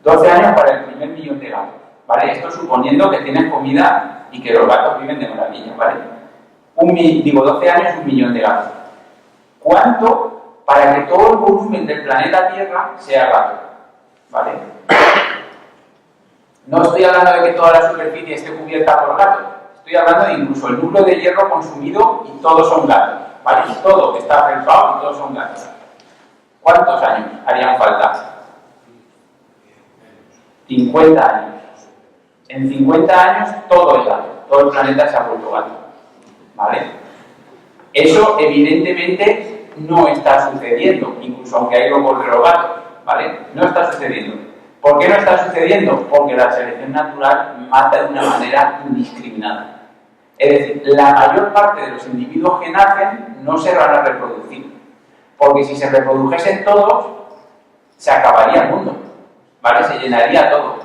12 años para el primer millón de gatos, ¿vale? Esto suponiendo que tienen comida y que los gatos viven de maravilla, ¿vale? 12 años, 1 millón de gatos. ¿Cuánto para que todo el volumen del planeta Tierra sea gato? ¿Vale? No estoy hablando de que toda la superficie esté cubierta por gatos. Estoy hablando de incluso el núcleo de hierro consumido y todos son gatos, ¿vale? Y todo está felpado y todos son gatos. ¿Cuántos años harían falta? 50 años. En 50 años todo es gato. Todo el planeta se ha vuelto gato. ¿Vale? Eso evidentemente no está sucediendo, incluso aunque hay locos de los gatos. ¿Vale? No está sucediendo. ¿Por qué no está sucediendo? Porque la selección natural mata de una manera indiscriminada. Es decir, la mayor parte de los individuos que nacen no se van a reproducir. Porque si se reprodujesen todos, se acabaría el mundo. ¿Vale? Se llenaría todo.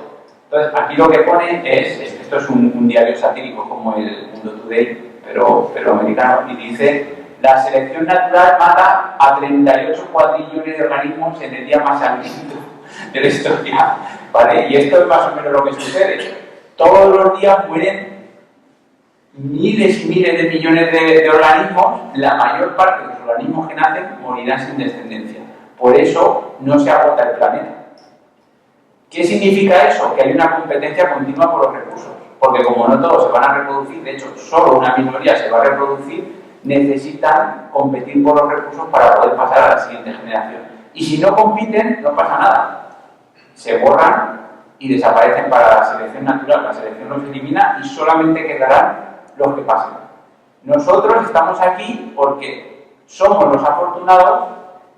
Entonces, aquí lo que pone esto es un diario satírico como el Mundo Today, pero americano, y dice: la selección natural mata a 38 cuatrillones de organismos en el día más sangriento de la historia, ¿vale? Y esto es más o menos lo que sucede. Todos los días mueren miles y miles de millones de organismos. La mayor parte de los organismos que nacen morirán sin descendencia. Por eso no se agota el planeta. ¿Qué significa eso? Que hay una competencia continua por los recursos. Porque como no todos se van a reproducir, de hecho solo una minoría se va a reproducir, necesitan competir por los recursos para poder pasar a la siguiente generación. Y si no compiten, no pasa nada. Se borran y desaparecen para la selección natural. La selección los elimina y solamente quedarán los que pasen. Nosotros estamos aquí porque somos los afortunados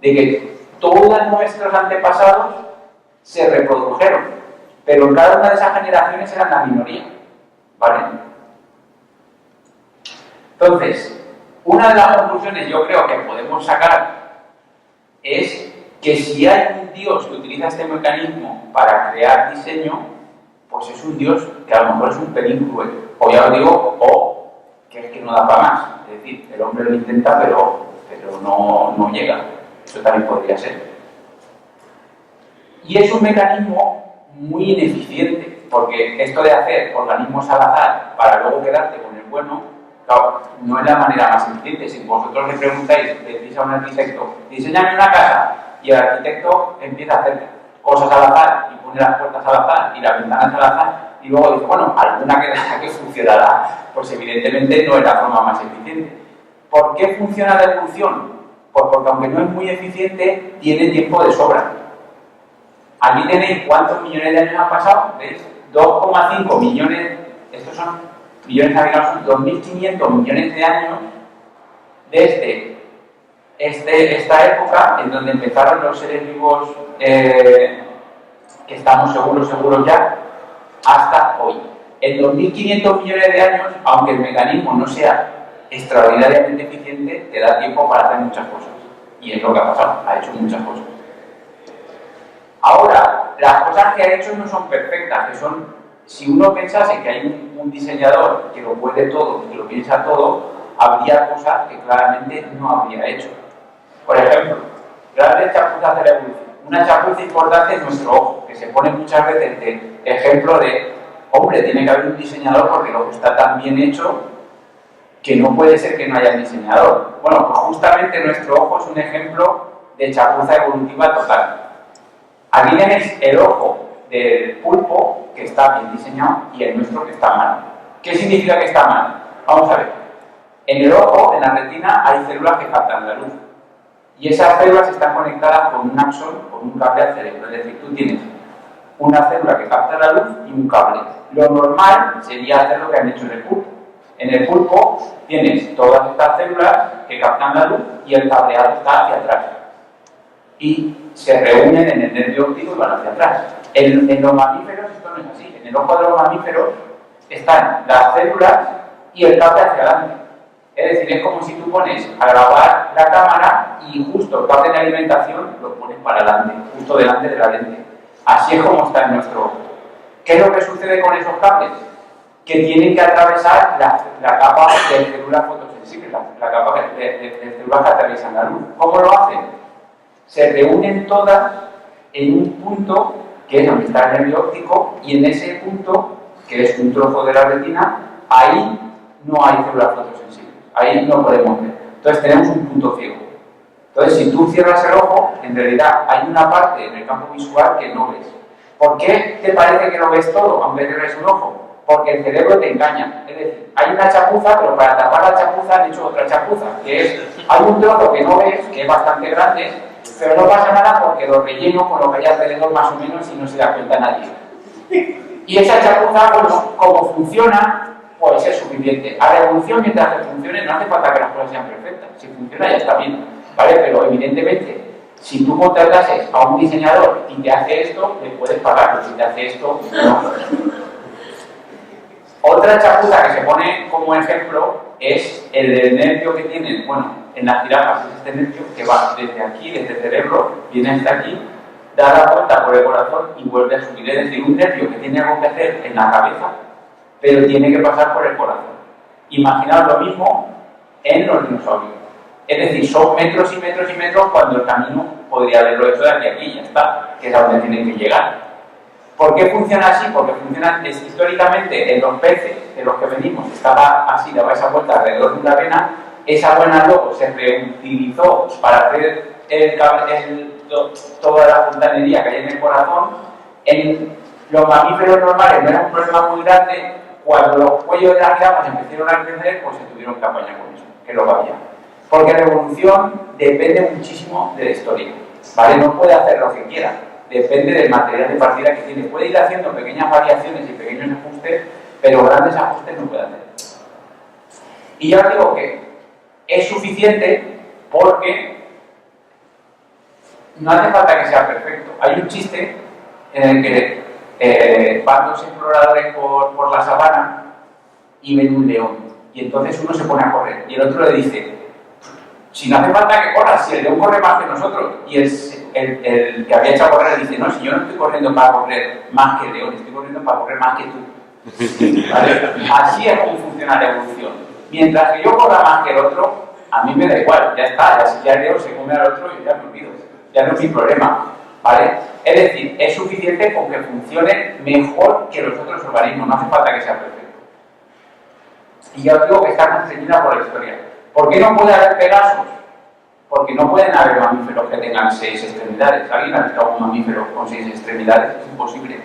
de que todos nuestros antepasados se reprodujeron, pero en cada una de esas generaciones eran la minoría, ¿vale? Entonces, una de las conclusiones yo creo que podemos sacar es que si hay un Dios que utiliza este mecanismo para crear diseño, pues es un Dios que a lo mejor es un pelín cruel, o ya os digo, o que es que no da para más, es decir, el hombre lo intenta pero no llega, eso también podría ser. Y es un mecanismo muy ineficiente, porque esto de hacer organismos al azar para luego quedarte con el bueno, claro, no es la manera más eficiente. Si vosotros le preguntáis, le decís a un arquitecto, diseñame una casa, y el arquitecto empieza a hacer cosas al azar, y pone las puertas al azar, y las ventanas al azar, y luego dice, bueno, alguna que funcionará, pues evidentemente no es la forma más eficiente. ¿Por qué funciona la evolución? Pues porque aunque no es muy eficiente, tiene tiempo de sobra. Aquí tenéis cuántos millones de años han pasado, ¿veis? 2,5 millones, estos son millones agregados, son 2.500 millones de años desde esta época en donde empezaron los seres vivos que estamos seguros ya, hasta hoy. En 2.500 millones de años, aunque el mecanismo no sea extraordinariamente eficiente, te da tiempo para hacer muchas cosas. Y es lo que ha pasado, ha hecho muchas cosas. Ahora, las cosas que ha hecho no son perfectas, que son, si uno pensase que hay un diseñador que lo puede todo, que lo piensa todo, habría cosas que claramente no habría hecho. Por ejemplo, grandes chapuzas de la evolución. Una chapuza importante es nuestro ojo, que se pone muchas veces de ejemplo de, hombre, tiene que haber un diseñador porque el ojo está tan bien hecho que no puede ser que no haya un diseñador. Bueno, pues justamente nuestro ojo es un ejemplo de chapuza evolutiva total. Aquí tenéis el ojo del pulpo, que está bien diseñado, y el nuestro que está mal. ¿Qué significa que está mal? Vamos a ver. En el ojo, en la retina, hay células que captan la luz. Y esas células están conectadas con un axón, con un cable al cerebro. Es decir, tú tienes una célula que capta la luz y un cable. Lo normal sería hacer lo que han hecho en el pulpo. En el pulpo tienes todas estas células que captan la luz y el cableado está hacia atrás. Y se reúnen en el nervio óptico y van hacia atrás. En los mamíferos esto no es así. En el ojo de los mamíferos están las células y el cable hacia adelante. Es decir, es como si tú pones a grabar la cámara y justo el cable de alimentación lo pones para adelante, justo delante de la lente. Así es como está en nuestro ojo. ¿Qué es lo que sucede con esos cables? Que tienen que atravesar la capa de células fotosensibles, la capa de células que atraviesan la luz. ¿Cómo lo hacen? Se reúnen todas en un punto que es donde está el nervio óptico, y en ese punto, que es un trozo de la retina, ahí no hay células fotosensibles, ahí no podemos ver. Entonces tenemos un punto ciego. Entonces, si tú cierras el ojo, en realidad hay una parte en el campo visual que no ves. ¿Por qué te parece que lo ves todo, aunque cierres un ojo? Porque el cerebro te engaña. Es decir, hay una chapuza, pero para tapar la chapuza han hecho otra chapuza, que es, hay un trozo que no ves, que es bastante grande, pero no pasa nada porque lo relleno con lo que hay alrededor más o menos y no se da cuenta nadie. Y esa chapuza, bueno, como funciona, pues es suficiente. A la evolución, mientras que funcione, no hace falta que las cosas sean perfectas. Si funciona ya está bien, ¿vale? Pero evidentemente, si tú contratases a un diseñador y te hace esto, le puedes pagar, pero si te hace esto, no. Otra chapuza que se pone como ejemplo es el del nervio que tienen, bueno, en las jirafas es este nervio que va desde aquí, desde el cerebro, viene hasta aquí, da la vuelta por el corazón y vuelve a subir. Es decir, un nervio que tiene algo que hacer en la cabeza, pero tiene que pasar por el corazón. Imaginaos lo mismo en los dinosaurios. Es decir, son metros y metros y metros cuando el camino podría haberlo hecho de aquí a aquí y ya está, que es a donde tienen que llegar. ¿Por qué funciona así? Porque funciona históricamente en los peces de los que venimos, estaba así, daba esa vuelta alrededor de una vena, esa vena luego se reutilizó para hacer toda la fontanería que hay en el corazón. En los mamíferos normales no era un problema muy grande, cuando los cuellos de las jirafas empezaron a crecer, pues se tuvieron que apañar con eso, que lo había. Porque la evolución depende muchísimo de la historia, ¿vale? No puede hacer lo que quiera. Depende del material de partida que tiene. Puede ir haciendo pequeñas variaciones y pequeños ajustes, pero grandes ajustes no puede hacer. Y ya os digo que es suficiente porque no hace falta que sea perfecto. Hay un chiste en el que van dos exploradores por la sabana y ven un león. Y entonces uno se pone a correr y el otro le dice: si no hace falta que corras, si el león corre más que nosotros. Y el que había hecho a correr le dice: no, si yo no estoy corriendo para correr más que el león, estoy corriendo para correr más que tú. ¿Vale? Así es como funciona la evolución. Mientras que yo corra más que el otro, a mí me da igual, ya está, ya el león se come al otro y ya me olvido, ya no es mi problema, ¿vale? Es decir, es suficiente con que funcione mejor que los otros organismos, no hace falta que sea perfecto. Y ya os digo que está constreñida por la historia. ¿Por qué no puede haber Pegasos? Porque no pueden haber mamíferos que tengan 6 extremidades. ¿Alguien ha visto algún mamífero con 6 extremidades? Es imposible.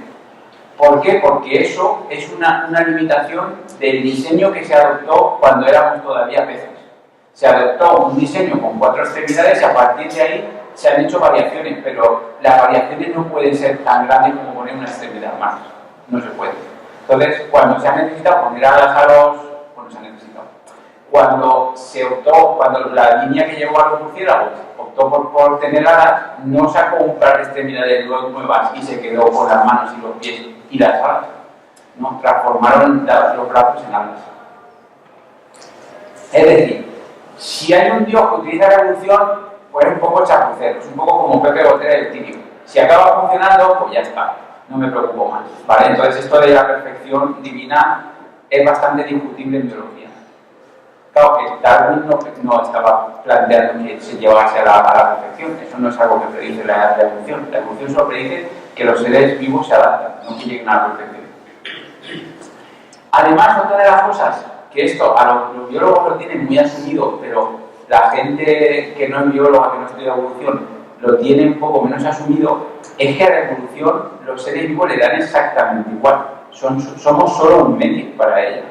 ¿Por qué? Porque eso es una limitación del diseño que se adoptó cuando éramos todavía peces. Se adoptó un diseño con 4 extremidades y a partir de ahí se han hecho variaciones, pero las variaciones no pueden ser tan grandes como poner una extremidad más. No se puede. Entonces, cuando se ha necesitado poner alas a los... Bueno, se ha necesitado. Cuando se optó, cuando la línea que llevó a los murciélagos optó por tener alas, no sacó un par de extremidades nuevas y se quedó con las manos y los pies y las alas. ¿No? Transformaron los brazos en alas. Es decir, si hay un dios que utiliza la evolución, pues es un poco chapucero, es un poco como Pepe Botera y el Tirio. Si acaba funcionando, pues ya está, no me preocupo más, ¿vale? Entonces esto de la perfección divina es bastante discutible en biología. Claro que Darwin no estaba planteando que se llevase a la perfección, eso no es algo que predice la evolución. La evolución solo predice que los seres vivos se adaptan, no que lleguen a la perfección. Además, otra de las cosas que esto a los biólogos lo tienen muy asumido, pero la gente que no es bióloga, que no estudia evolución, lo tiene un poco menos asumido, es que a la evolución los seres vivos le dan exactamente igual. Somos solo un medio para ella.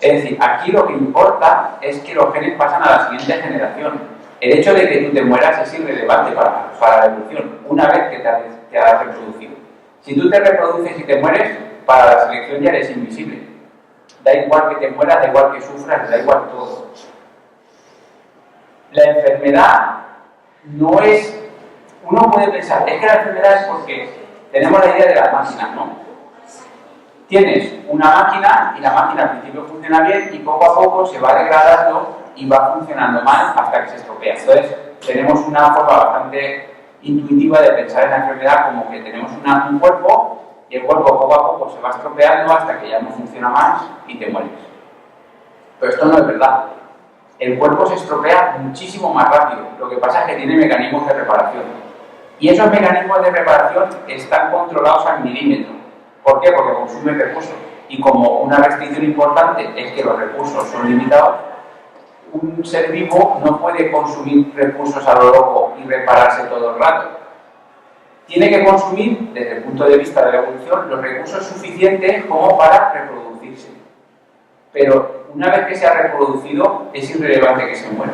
Es decir, aquí lo que importa es que los genes pasan a la siguiente generación. El hecho de que tú te mueras es irrelevante para la evolución, una vez que te has reproducido. Si tú te reproduces y te mueres, para la selección ya eres invisible. Da igual que te mueras, da igual que sufras, da igual todo. La enfermedad no es... Uno puede pensar, es que la enfermedad es porque tenemos la idea de las máquinas, ¿no? Tienes una máquina y la máquina al principio funciona bien y poco a poco se va degradando y va funcionando mal hasta que se estropea. Entonces, tenemos una forma bastante intuitiva de pensar en la enfermedad como que tenemos un cuerpo y el cuerpo poco a poco se va estropeando hasta que ya no funciona más y te mueres. Pero esto no es verdad. El cuerpo se estropea muchísimo más rápido. Lo que pasa es que tiene mecanismos de reparación. Y esos mecanismos de reparación están controlados al milímetro. ¿Por qué? Porque consumen recursos. Y como una restricción importante es que los recursos son limitados, un ser vivo no puede consumir recursos a lo loco y repararse todo el rato. Tiene que consumir, desde el punto de vista de la evolución, los recursos suficientes como para reproducirse. Pero una vez que se ha reproducido, es irrelevante que se muera.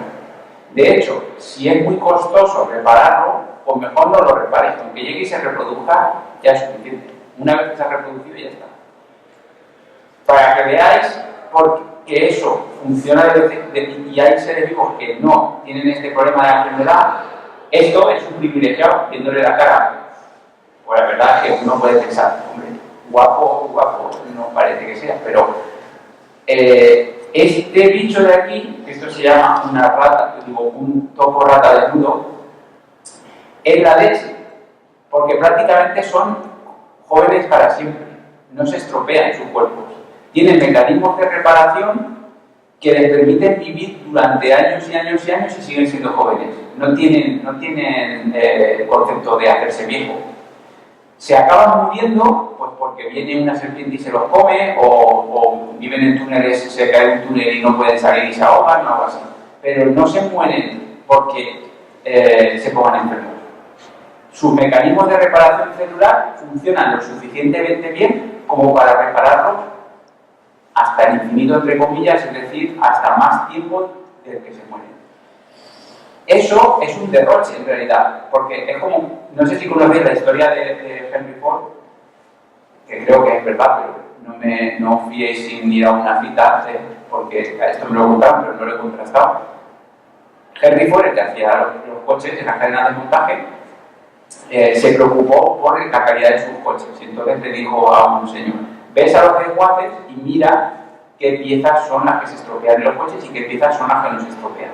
De hecho, si es muy costoso repararlo, pues mejor no lo repares. Aunque llegue y se reproduzca, ya es suficiente. Una vez que se ha reproducido, ya está. Para que veáis que eso funciona y hay seres vivos que no tienen este problema de la enfermedad, esto es un privilegiado viéndole la cara. Pues la verdad es que uno puede pensar, hombre, guapo, no parece que sea, pero este bicho de aquí, esto se llama una rata, un topo rata desnudo, es la leche, porque prácticamente son jóvenes para siempre, no se estropean sus cuerpos. Tienen mecanismos de reparación que les permiten vivir durante años y años y años y siguen siendo jóvenes. No tienen concepto de hacerse viejo. Se acaban muriendo pues porque viene una serpiente y se los come, o viven en túneles, se cae un túnel y no pueden salir y se ahogan o algo así. Pero no se mueren porque se pongan enfermos. Sus mecanismos de reparación celular funcionan lo suficientemente bien como para repararlos hasta el infinito, entre comillas, es decir, hasta más tiempo del que se mueren. Eso es un derroche, en realidad, porque es como, no sé si conocéis la historia de Henry Ford, que creo que es verdad, pero no os fiéis sin ir a una cita, porque a esto me lo he contado, pero no lo he contrastado. Henry Ford, el que hacía los coches en las cadenas de montaje, se preocupó por la calidad de sus coches, y entonces le dijo a un señor: ves a los desguaces y mira qué piezas son las que se estropean en los coches y qué piezas son las que no se estropean.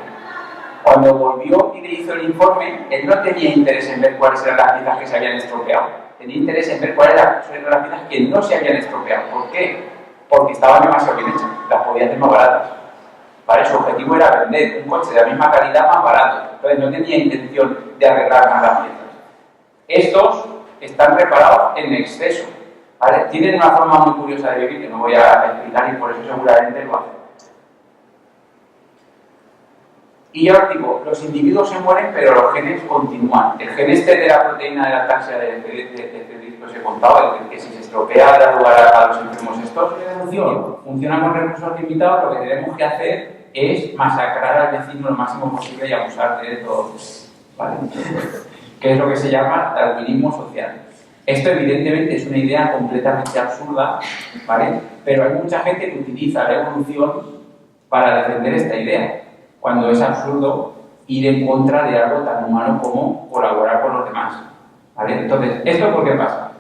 Cuando volvió y le hizo el informe, él no tenía interés en ver cuáles eran las piezas que se habían estropeado, tenía interés en ver cuáles eran las piezas que no se habían estropeado. ¿Por qué? Porque estaban demasiado bien hechas, las podía hacer más baratas. ¿Vale? Su objetivo era vender un coche de la misma calidad más barato, entonces no tenía intención de arreglar más las piezas. Estos están preparados en exceso, ¿vale? Tienen una forma muy curiosa de vivir que no voy a explicar y por eso seguramente lo hacen. Y yo os digo, los individuos se mueren, pero los genes continúan. El gen este de la proteína de la ataxia de que os he contado, que si se estropea da lugar a los enfermos estos, funciona con recursos limitados. Lo que tenemos que hacer es masacrar al vecino lo máximo posible y abusar de todo, ¿vale? Que es lo que se llama darwinismo social. Esto evidentemente es una idea completamente absurda, ¿vale? Pero hay mucha gente que utiliza la evolución para defender esta idea, cuando es absurdo ir en contra de algo tan humano como colaborar con los demás, ¿vale? Entonces, ¿esto por qué pasa?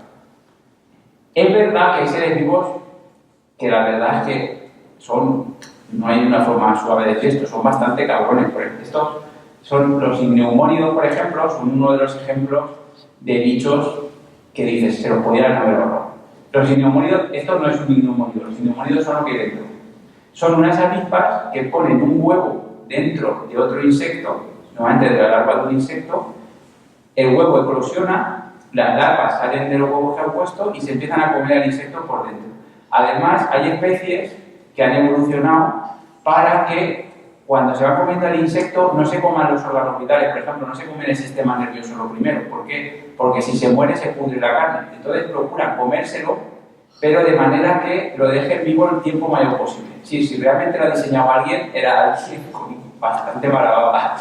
Es verdad que hay seres vivos que la verdad es que no hay una forma suave de decir esto, son bastante cabrones. Por ejemplo, estos son los inneumónidos, por ejemplo, son uno de los ejemplos de bichos que dices, se los podían haber ahorrado. Los inneumónidos, esto no es un inneumónido, los inneumónidos son lo que hay dentro. Son unas avispas que ponen un huevo dentro de otro insecto, normalmente de la larva de un insecto, el huevo eclosiona, las larvas salen de los huevos que han puesto y se empiezan a comer al insecto por dentro. Además, hay especies que han evolucionado para que cuando se va comiendo al insecto no se coman los órganos vitales, por ejemplo, no se come el sistema nervioso lo primero. ¿Por qué? Porque si se muere se pudre la carne. Entonces procuran comérselo, pero de manera que lo dejen vivo el tiempo mayor posible. Sí, si realmente lo ha diseñado alguien, era alguien con bastante mala baba,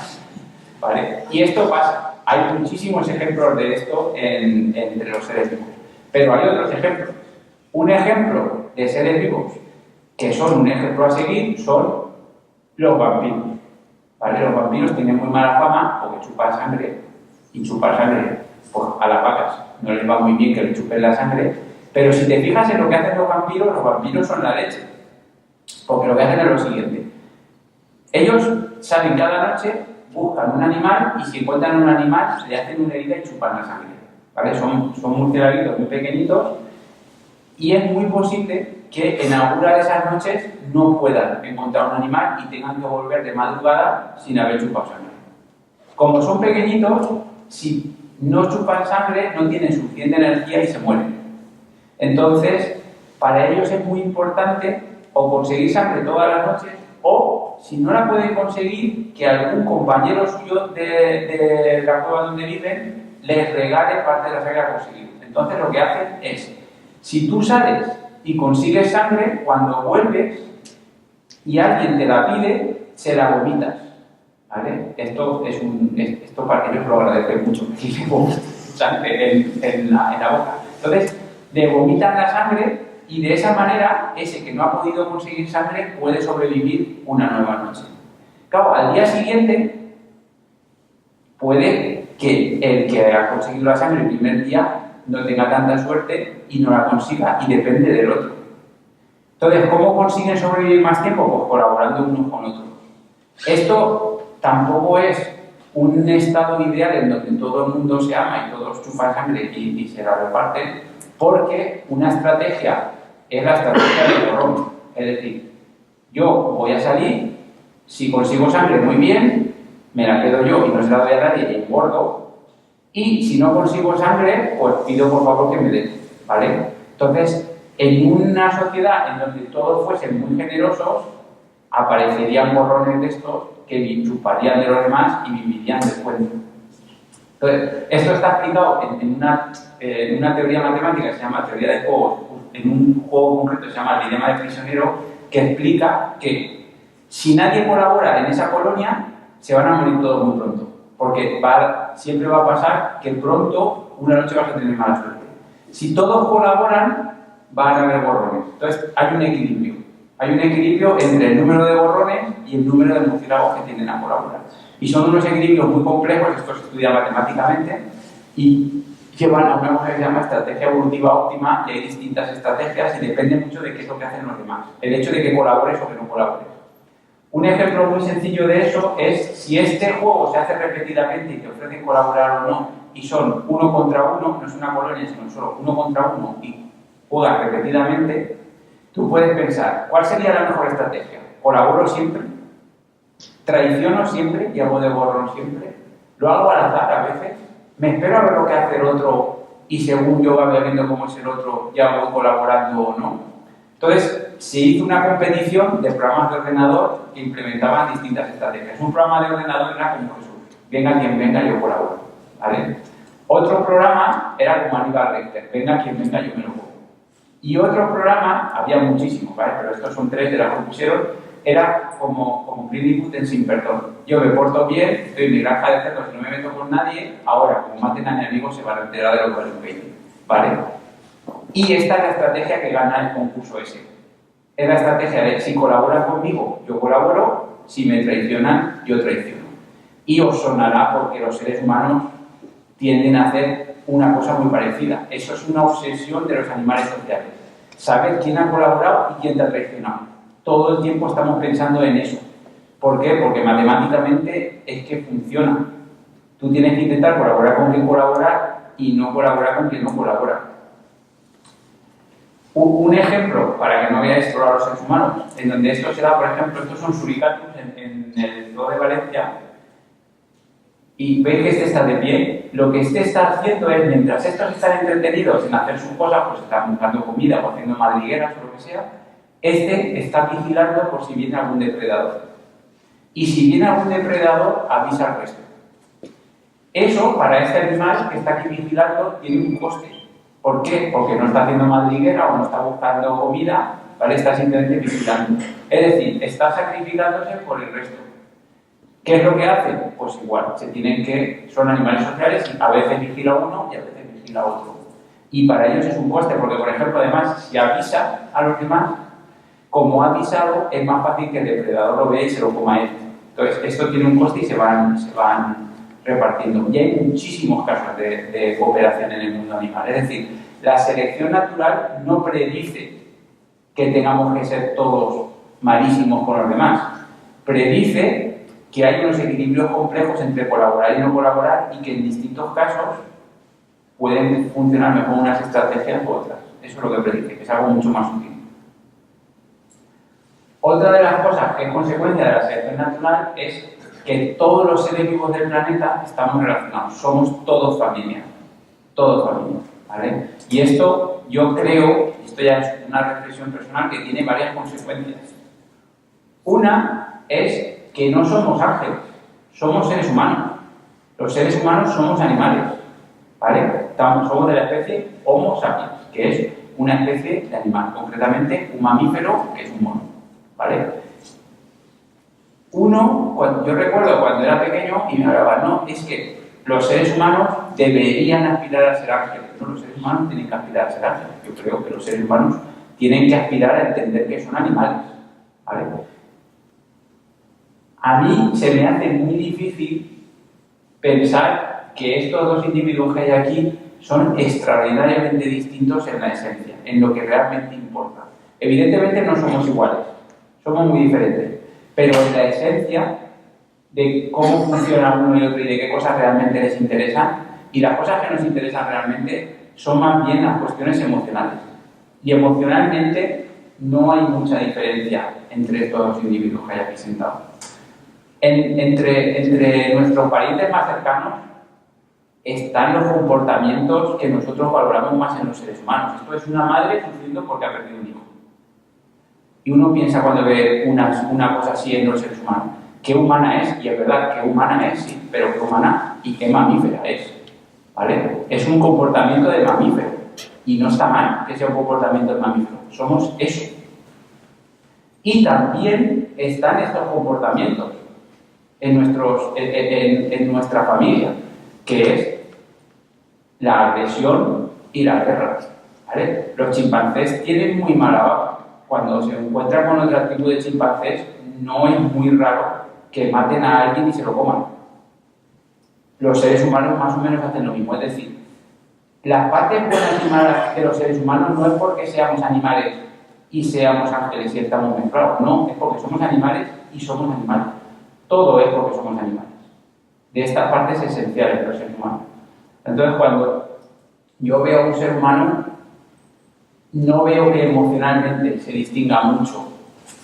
¿vale? Y esto pasa. Hay muchísimos ejemplos de esto entre los seres vivos. Pero hay otros ejemplos. Un ejemplo de seres vivos que son un ejemplo a seguir son los vampiros. ¿Vale? Los vampiros tienen muy mala fama porque chupan sangre, y chupar sangre pues, a las vacas no les va muy bien que le chupen la sangre, pero si te fijas en lo que hacen los vampiros son la leche. Porque lo que hacen es lo siguiente. Ellos salen cada noche, buscan un animal y si encuentran un animal le hacen una herida y chupan la sangre. ¿Vale? Son murciélaguitos muy pequeñitos y es muy posible que en alguna de esas noches no puedan encontrar un animal y tengan que volver de madrugada sin haber chupado sangre. Como son pequeñitos, si no chupan sangre no tienen suficiente energía y se mueren. Entonces, para ellos es muy importante o conseguir sangre todas las noches o, si no la pueden conseguir, que algún compañero suyo de la cueva donde viven les regale parte de la sangre que ha conseguido. Entonces lo que hacen es, si tú sales y consigues sangre, cuando vuelves y alguien te la pide, se la vomitas. ¿Vale? Esto para ellos lo agradecen mucho, que le vomitan sangre en la boca. Entonces, le vomitan la sangre y de esa manera, ese que no ha podido conseguir sangre puede sobrevivir una nueva noche. Claro, al día siguiente puede que el que ha conseguido la sangre el primer día no tenga tanta suerte y no la consiga y depende del otro. Entonces, ¿cómo consiguen sobrevivir más tiempo? Pues colaborando unos con otros. Esto tampoco es un estado ideal en donde todo el mundo se ama y todos chupan sangre y se la reparten, porque una estrategia es la estrategia del borrón. Es decir, yo voy a salir, si consigo sangre muy bien, me la quedo yo y no se la doy a nadie y engordo. Y si no consigo sangre, pues pido por favor que me den, ¿vale? Entonces, en una sociedad en donde todos fuesen muy generosos, aparecerían borrones de estos que chuparían de los demás y vivirían del cuento. Entonces, esto está explicado en una teoría matemática que se llama teoría de juegos, en un juego concreto que se llama el dilema del prisionero, que explica que si nadie colabora en esa colonia, se van a morir todos muy pronto. Porque siempre va a pasar que pronto, una noche vas a tener mala suerte. Si todos colaboran, van a haber borrones. Entonces, hay un equilibrio. Hay un equilibrio entre el número de borrones y el número de murciélagos que tienden a colaborar. Y son unos equilibrios muy complejos, esto se estudia matemáticamente, y llevan a una cosa que se llama estrategia evolutiva óptima, y hay distintas estrategias y depende mucho de qué es lo que hacen los demás. El hecho de que colabores o que no colabores. Un ejemplo muy sencillo de eso es si este juego se hace repetidamente y te ofrecen colaborar o no, y son 1 contra 1, no es una colonia, sino solo 1 contra 1, y juegas repetidamente, tú puedes pensar, ¿cuál sería la mejor estrategia? ¿Colaboro siempre? ¿Traiciono siempre y hago de borrón siempre? ¿Lo hago al azar a veces? ¿Me espero a ver lo que hace el otro y según yo vaya viendo cómo es el otro ya voy colaborando o no? Entonces, se hizo una competición de programas de ordenador que implementaban distintas estrategias. Un programa de ordenador era como Jesús, venga quien venga, yo colaboro, ¿vale? Otro programa era como Aníbal Lecter, venga quien venga, yo me lo pongo. Y otro programa, había muchísimos, ¿vale? Pero estos son 3 de la que pusieron, era como Clint Eastwood en Sin Perdón. Yo me porto bien, estoy en mi granja de cerdos y no me meto con nadie, ahora, como maten a mi amigo, se van a enterar de lo que les peine, ¿vale? Y esta es la estrategia que gana el concurso ese. Es la estrategia de si colaboran conmigo, yo colaboro, si me traicionan, yo traiciono. Y os sonará porque los seres humanos tienden a hacer una cosa muy parecida. Eso es una obsesión de los animales sociales. Saber quién ha colaborado y quién te ha traicionado. Todo el tiempo estamos pensando en eso. ¿Por qué? Porque matemáticamente es que funciona. Tú tienes que intentar colaborar con quien colabora y no colaborar con quien no colabora. Un ejemplo, para que no veáis solo a los seres humanos, en donde esto se da, por ejemplo, estos son suricatos en el zoo de Valencia, y veis que este está de pie. Lo que este está haciendo es, mientras estos están entretenidos en hacer sus cosas, pues están buscando comida o haciendo madrigueras o lo que sea, este está vigilando por si viene algún depredador. Y si viene algún depredador, avisa al resto. Eso, para este animal que está aquí vigilando, tiene un coste. ¿Por qué? Porque no está haciendo madriguera o no está buscando comida, ¿vale? Está simplemente vigilando. Es decir, está sacrificándose por el resto. ¿Qué es lo que hacen? Pues igual, son animales sociales y a veces vigila uno y a veces vigila otro. Y para ellos es un coste, porque, por ejemplo, además, si avisa a los demás, como ha avisado, es más fácil que el depredador lo vea y se lo coma él. Entonces, esto tiene un coste y se van repartiendo. Y hay muchísimos casos de cooperación en el mundo animal. Es decir, la selección natural no predice que tengamos que ser todos malísimos con los demás. Predice que hay unos equilibrios complejos entre colaborar y no colaborar y que en distintos casos pueden funcionar mejor unas estrategias u otras. Eso es lo que predice, que es algo mucho más útil. Otra de las cosas que es consecuencia de la selección natural es que todos los seres vivos del planeta estamos relacionados, somos todos familia, ¿vale? Y esto yo creo, esto ya es una reflexión personal que tiene varias consecuencias. Una es que no somos ángeles, somos seres humanos. Los seres humanos somos animales, ¿vale? Somos de la especie Homo sapiens, que es una especie de animal, concretamente un mamífero que es un mono, ¿vale? Yo recuerdo cuando era pequeño y me hablaba, no, es que los seres humanos deberían aspirar a ser ángeles, no, los seres humanos tienen que aspirar a ser ángeles. Yo creo que los seres humanos tienen que aspirar a entender que son animales, ¿vale? A mí se me hace muy difícil pensar que estos dos individuos que hay aquí son extraordinariamente distintos en la esencia, en lo que realmente importa. Evidentemente no somos iguales, somos muy diferentes, pero en la esencia de cómo funciona uno y otro y de qué cosas realmente les interesan, y las cosas que nos interesan realmente son más bien las cuestiones emocionales. Y emocionalmente no hay mucha diferencia entre estos dos individuos que hay aquí sentados. Entre nuestros parientes más cercanos están los comportamientos que nosotros valoramos más en los seres humanos. Esto es una madre sufriendo porque ha perdido un hijo. Y uno piensa cuando ve una cosa así en los seres humanos, qué humana es, y es verdad, qué humana es, sí, pero qué humana y qué mamífera es, ¿vale? Es un comportamiento de mamífero, y no está mal que sea un comportamiento de mamífero, somos eso. Y también están estos comportamientos en nuestra familia, que es la agresión y la guerra, ¿vale? Los chimpancés tienen muy mala baba. Cuando se encuentran con otra tribu de chimpancés, no es muy raro que maten a alguien y se lo coman. Los seres humanos más o menos hacen lo mismo. Es decir, las partes buenas y malas de los seres humanos no es porque seamos animales y seamos ángeles y estamos mezclados. No, es porque somos animales y somos animales. Todo es porque somos animales. De estas partes esenciales de los seres humanos. Entonces, cuando yo veo a un ser humano, no veo que emocionalmente se distinga mucho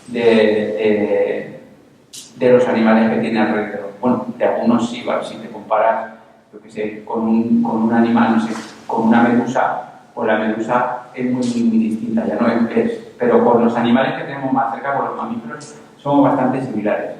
de los animales que tiene alrededor. Bueno, de algunos sí, ¿vale? Si te comparas, yo qué sé, con un animal, no sé, con una medusa, pues la medusa es muy distinta, ya no es que es. Pero con los animales que tenemos más cerca, con los mamíferos, somos bastante similares.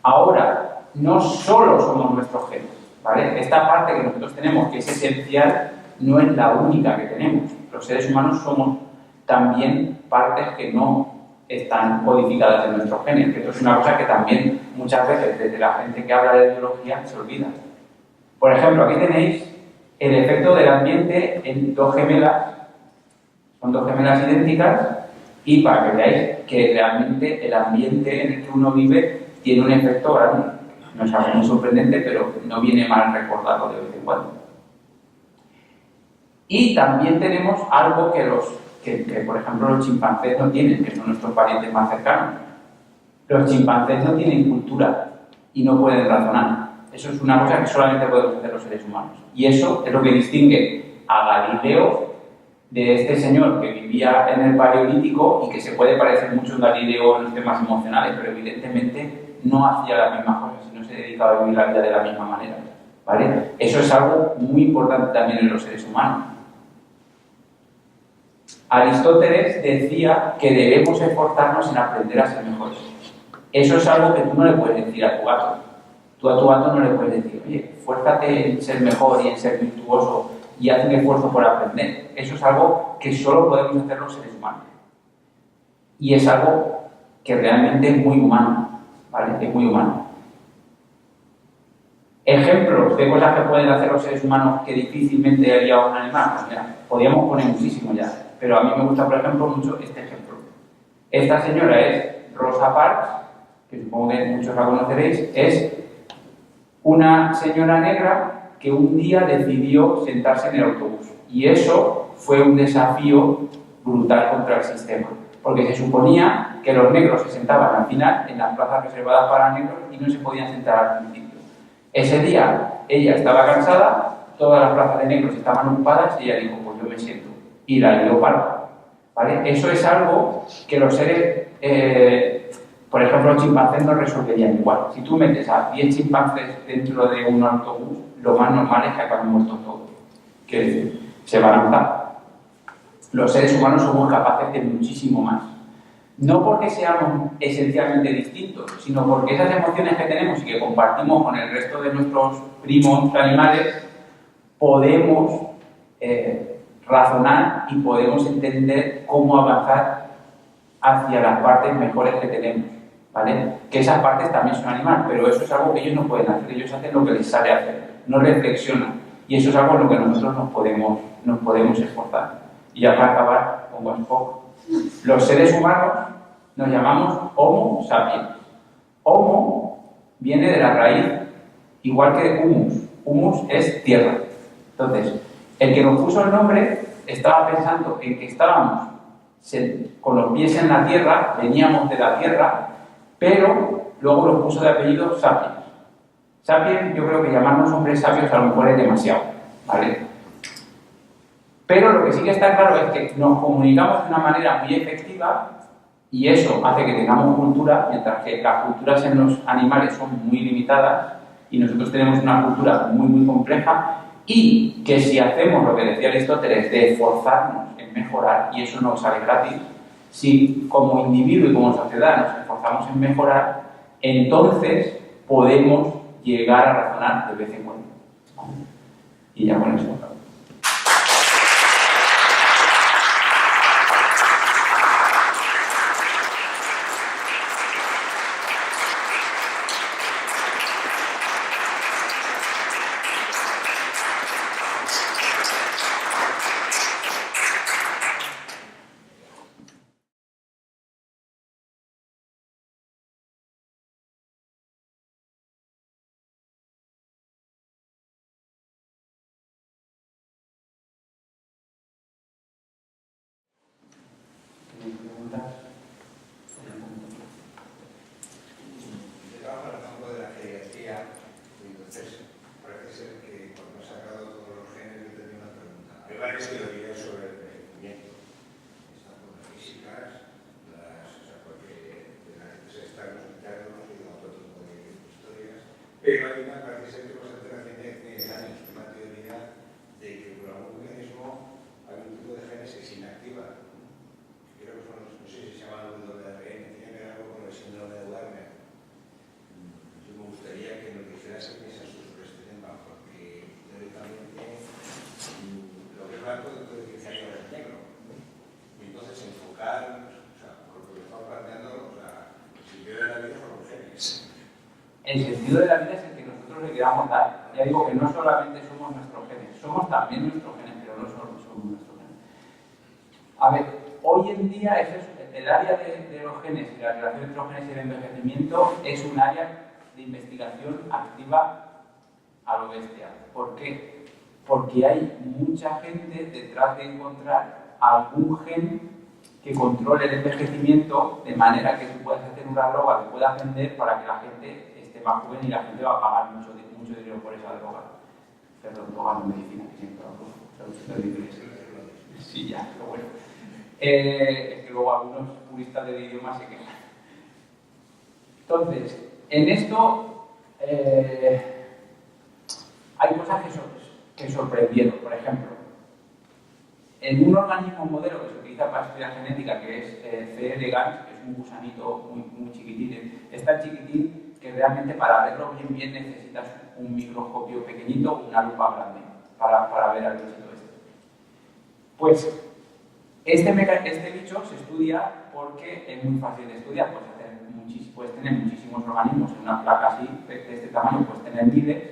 Ahora, no solo somos nuestros genes, ¿vale? Esta parte que nosotros tenemos, que es esencial, no es la única que tenemos. Los seres humanos somos también partes que no están codificadas en nuestros genes, que esto es una cosa que también muchas veces desde la gente que habla de biología se olvida. Por ejemplo, aquí tenéis el efecto del ambiente en dos gemelas, son dos gemelas idénticas, y para que veáis que realmente el ambiente en el que uno vive tiene un efecto grande. No es algo muy sorprendente, pero no viene mal recordarlo de vez en cuando. Y también tenemos algo que por ejemplo, los chimpancés no tienen, que son nuestros parientes más cercanos. Los chimpancés no tienen cultura y no pueden razonar. Eso es una cosa que solamente podemos hacer los seres humanos. Y eso es lo que distingue a Galileo de este señor que vivía en el Paleolítico y que se puede parecer mucho a Galileo en los temas emocionales, pero evidentemente no hacía las mismas cosas y no se dedicaba a vivir la vida de la misma manera, ¿vale? Eso es algo muy importante también en los seres humanos. Aristóteles decía que debemos esforzarnos en aprender a ser mejores. Eso es algo que tú no le puedes decir a tu gato. Tú a tu gato no le puedes decir, oye, esfuérzate en ser mejor y en ser virtuoso y haz un esfuerzo por aprender. Eso es algo que solo podemos hacer los seres humanos. Y es algo que realmente es muy humano, ¿vale? Es muy humano. Ejemplos de cosas que pueden hacer los seres humanos que difícilmente haría un animal. Pues mira, podríamos poner muchísimo ya, pero a mí me gusta, por ejemplo, mucho este ejemplo. Esta señora es Rosa Parks, que supongo que muchos la conoceréis, es una señora negra que un día decidió sentarse en el autobús. Y eso fue un desafío brutal contra el sistema, porque se suponía que los negros se sentaban al final en las plazas reservadas para negros y no se podían sentar al principio. Ese día ella estaba cansada, todas las plazas de negros estaban ocupadas y ella dijo, pues yo me siento. Y la lió parda, ¿vale? Eso es algo que los seres, por ejemplo, los chimpancés no resolverían igual. Si tú metes a 10 chimpancés dentro de un autobús, lo más normal es que acaben muertos todos, que se van a matar. Los seres humanos somos capaces de muchísimo más. No porque seamos esencialmente distintos, sino porque esas emociones que tenemos y que compartimos con el resto de nuestros primos animales, podemos razonar y podemos entender cómo avanzar hacia las partes mejores que tenemos, ¿vale? Que esas partes también son animales, pero eso es algo que ellos no pueden hacer, ellos hacen lo que les sale hacer, no reflexionan, y eso es algo en lo que nosotros nos podemos esforzar. Y ya para acabar, pongo un poco. Los seres humanos nos llamamos Homo sapiens. Homo viene de la raíz, igual que de humus. Humus es tierra. Entonces, el que nos puso el nombre estaba pensando en que estábamos con los pies en la tierra, veníamos de la tierra, pero luego nos puso de apellido sapiens. Sapiens, yo creo que llamarnos hombres sabios a lo mejor es demasiado, ¿vale? Pero lo que sí que está claro es que nos comunicamos de una manera muy efectiva y eso hace que tengamos cultura, mientras que las culturas en los animales son muy limitadas y nosotros tenemos una cultura muy, muy compleja, y que si hacemos lo que decía Aristóteles de esforzarnos en mejorar, y eso no sale gratis, si como individuo y como sociedad nos esforzamos en mejorar, entonces podemos llegar a razonar de vez en cuando. Y ya con eso. Pero hay una, parece ser que bastante reciente, años, una teoría de que por algún mecanismo hay un tipo de genes que se inactiva. Creo que son, no sé si se llama WRN, tiene que ver algo con el síndrome de Werner. Yo me gustaría que nos dijeras qué piensas sobre este tema, porque teóricamente lo que es blanco dentro de 15 años es negro. Y entonces enfocar, o sea, por lo que estamos planteando, o sea, el sentido de la vida son los genes. El sentido de la vida es el que nosotros le queramos dar. Ya digo que no solamente somos nuestros genes, somos también nuestros genes, pero no solo somos nuestros genes. A ver, hoy en día el área de los genes y la relación entre los genes y el envejecimiento es un área de investigación activa a lo bestia. ¿Por qué? Porque hay mucha gente detrás de encontrar algún gen que controle el envejecimiento de manera que tú puedas hacer una droga que puedas vender para que la gente esté más joven y la gente va a pagar mucho dinero por esa droga. Perdón, droga no medicina, que siempre lo sí, ya, pero bueno. Es que luego algunos puristas del idioma se quejan. Entonces, en esto hay cosas que sorprendieron. Por ejemplo, en un organismo modelo que se utiliza para estudiar genética, que es C. elegans, que es un gusanito muy chiquitín, es tan chiquitín que realmente para verlo bien necesitas un microscopio pequeñito o una lupa grande para ver al bichito este. Pues este bicho se estudia porque es muy fácil de estudiar. Puedes tener muchísimos organismos en una placa así, de este tamaño, puedes tener miles,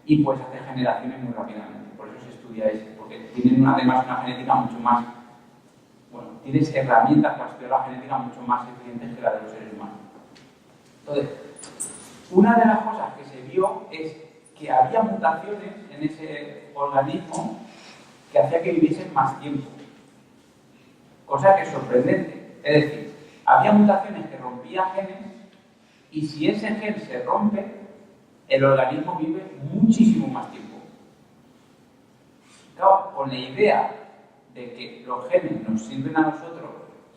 y puedes hacer generaciones muy rápidamente. Por eso se estudia eso, porque tienen además una genética mucho más, bueno, tienes herramientas para estudiar la genética mucho más eficientes que la de los seres humanos. Entonces, una de las cosas que se vio es que había mutaciones en ese organismo que hacía que viviesen más tiempo. Cosa que es sorprendente. Es decir, había mutaciones que rompían genes y si ese gen se rompe, el organismo vive muchísimo más tiempo. Claro, con la idea de que los genes nos sirven a nosotros,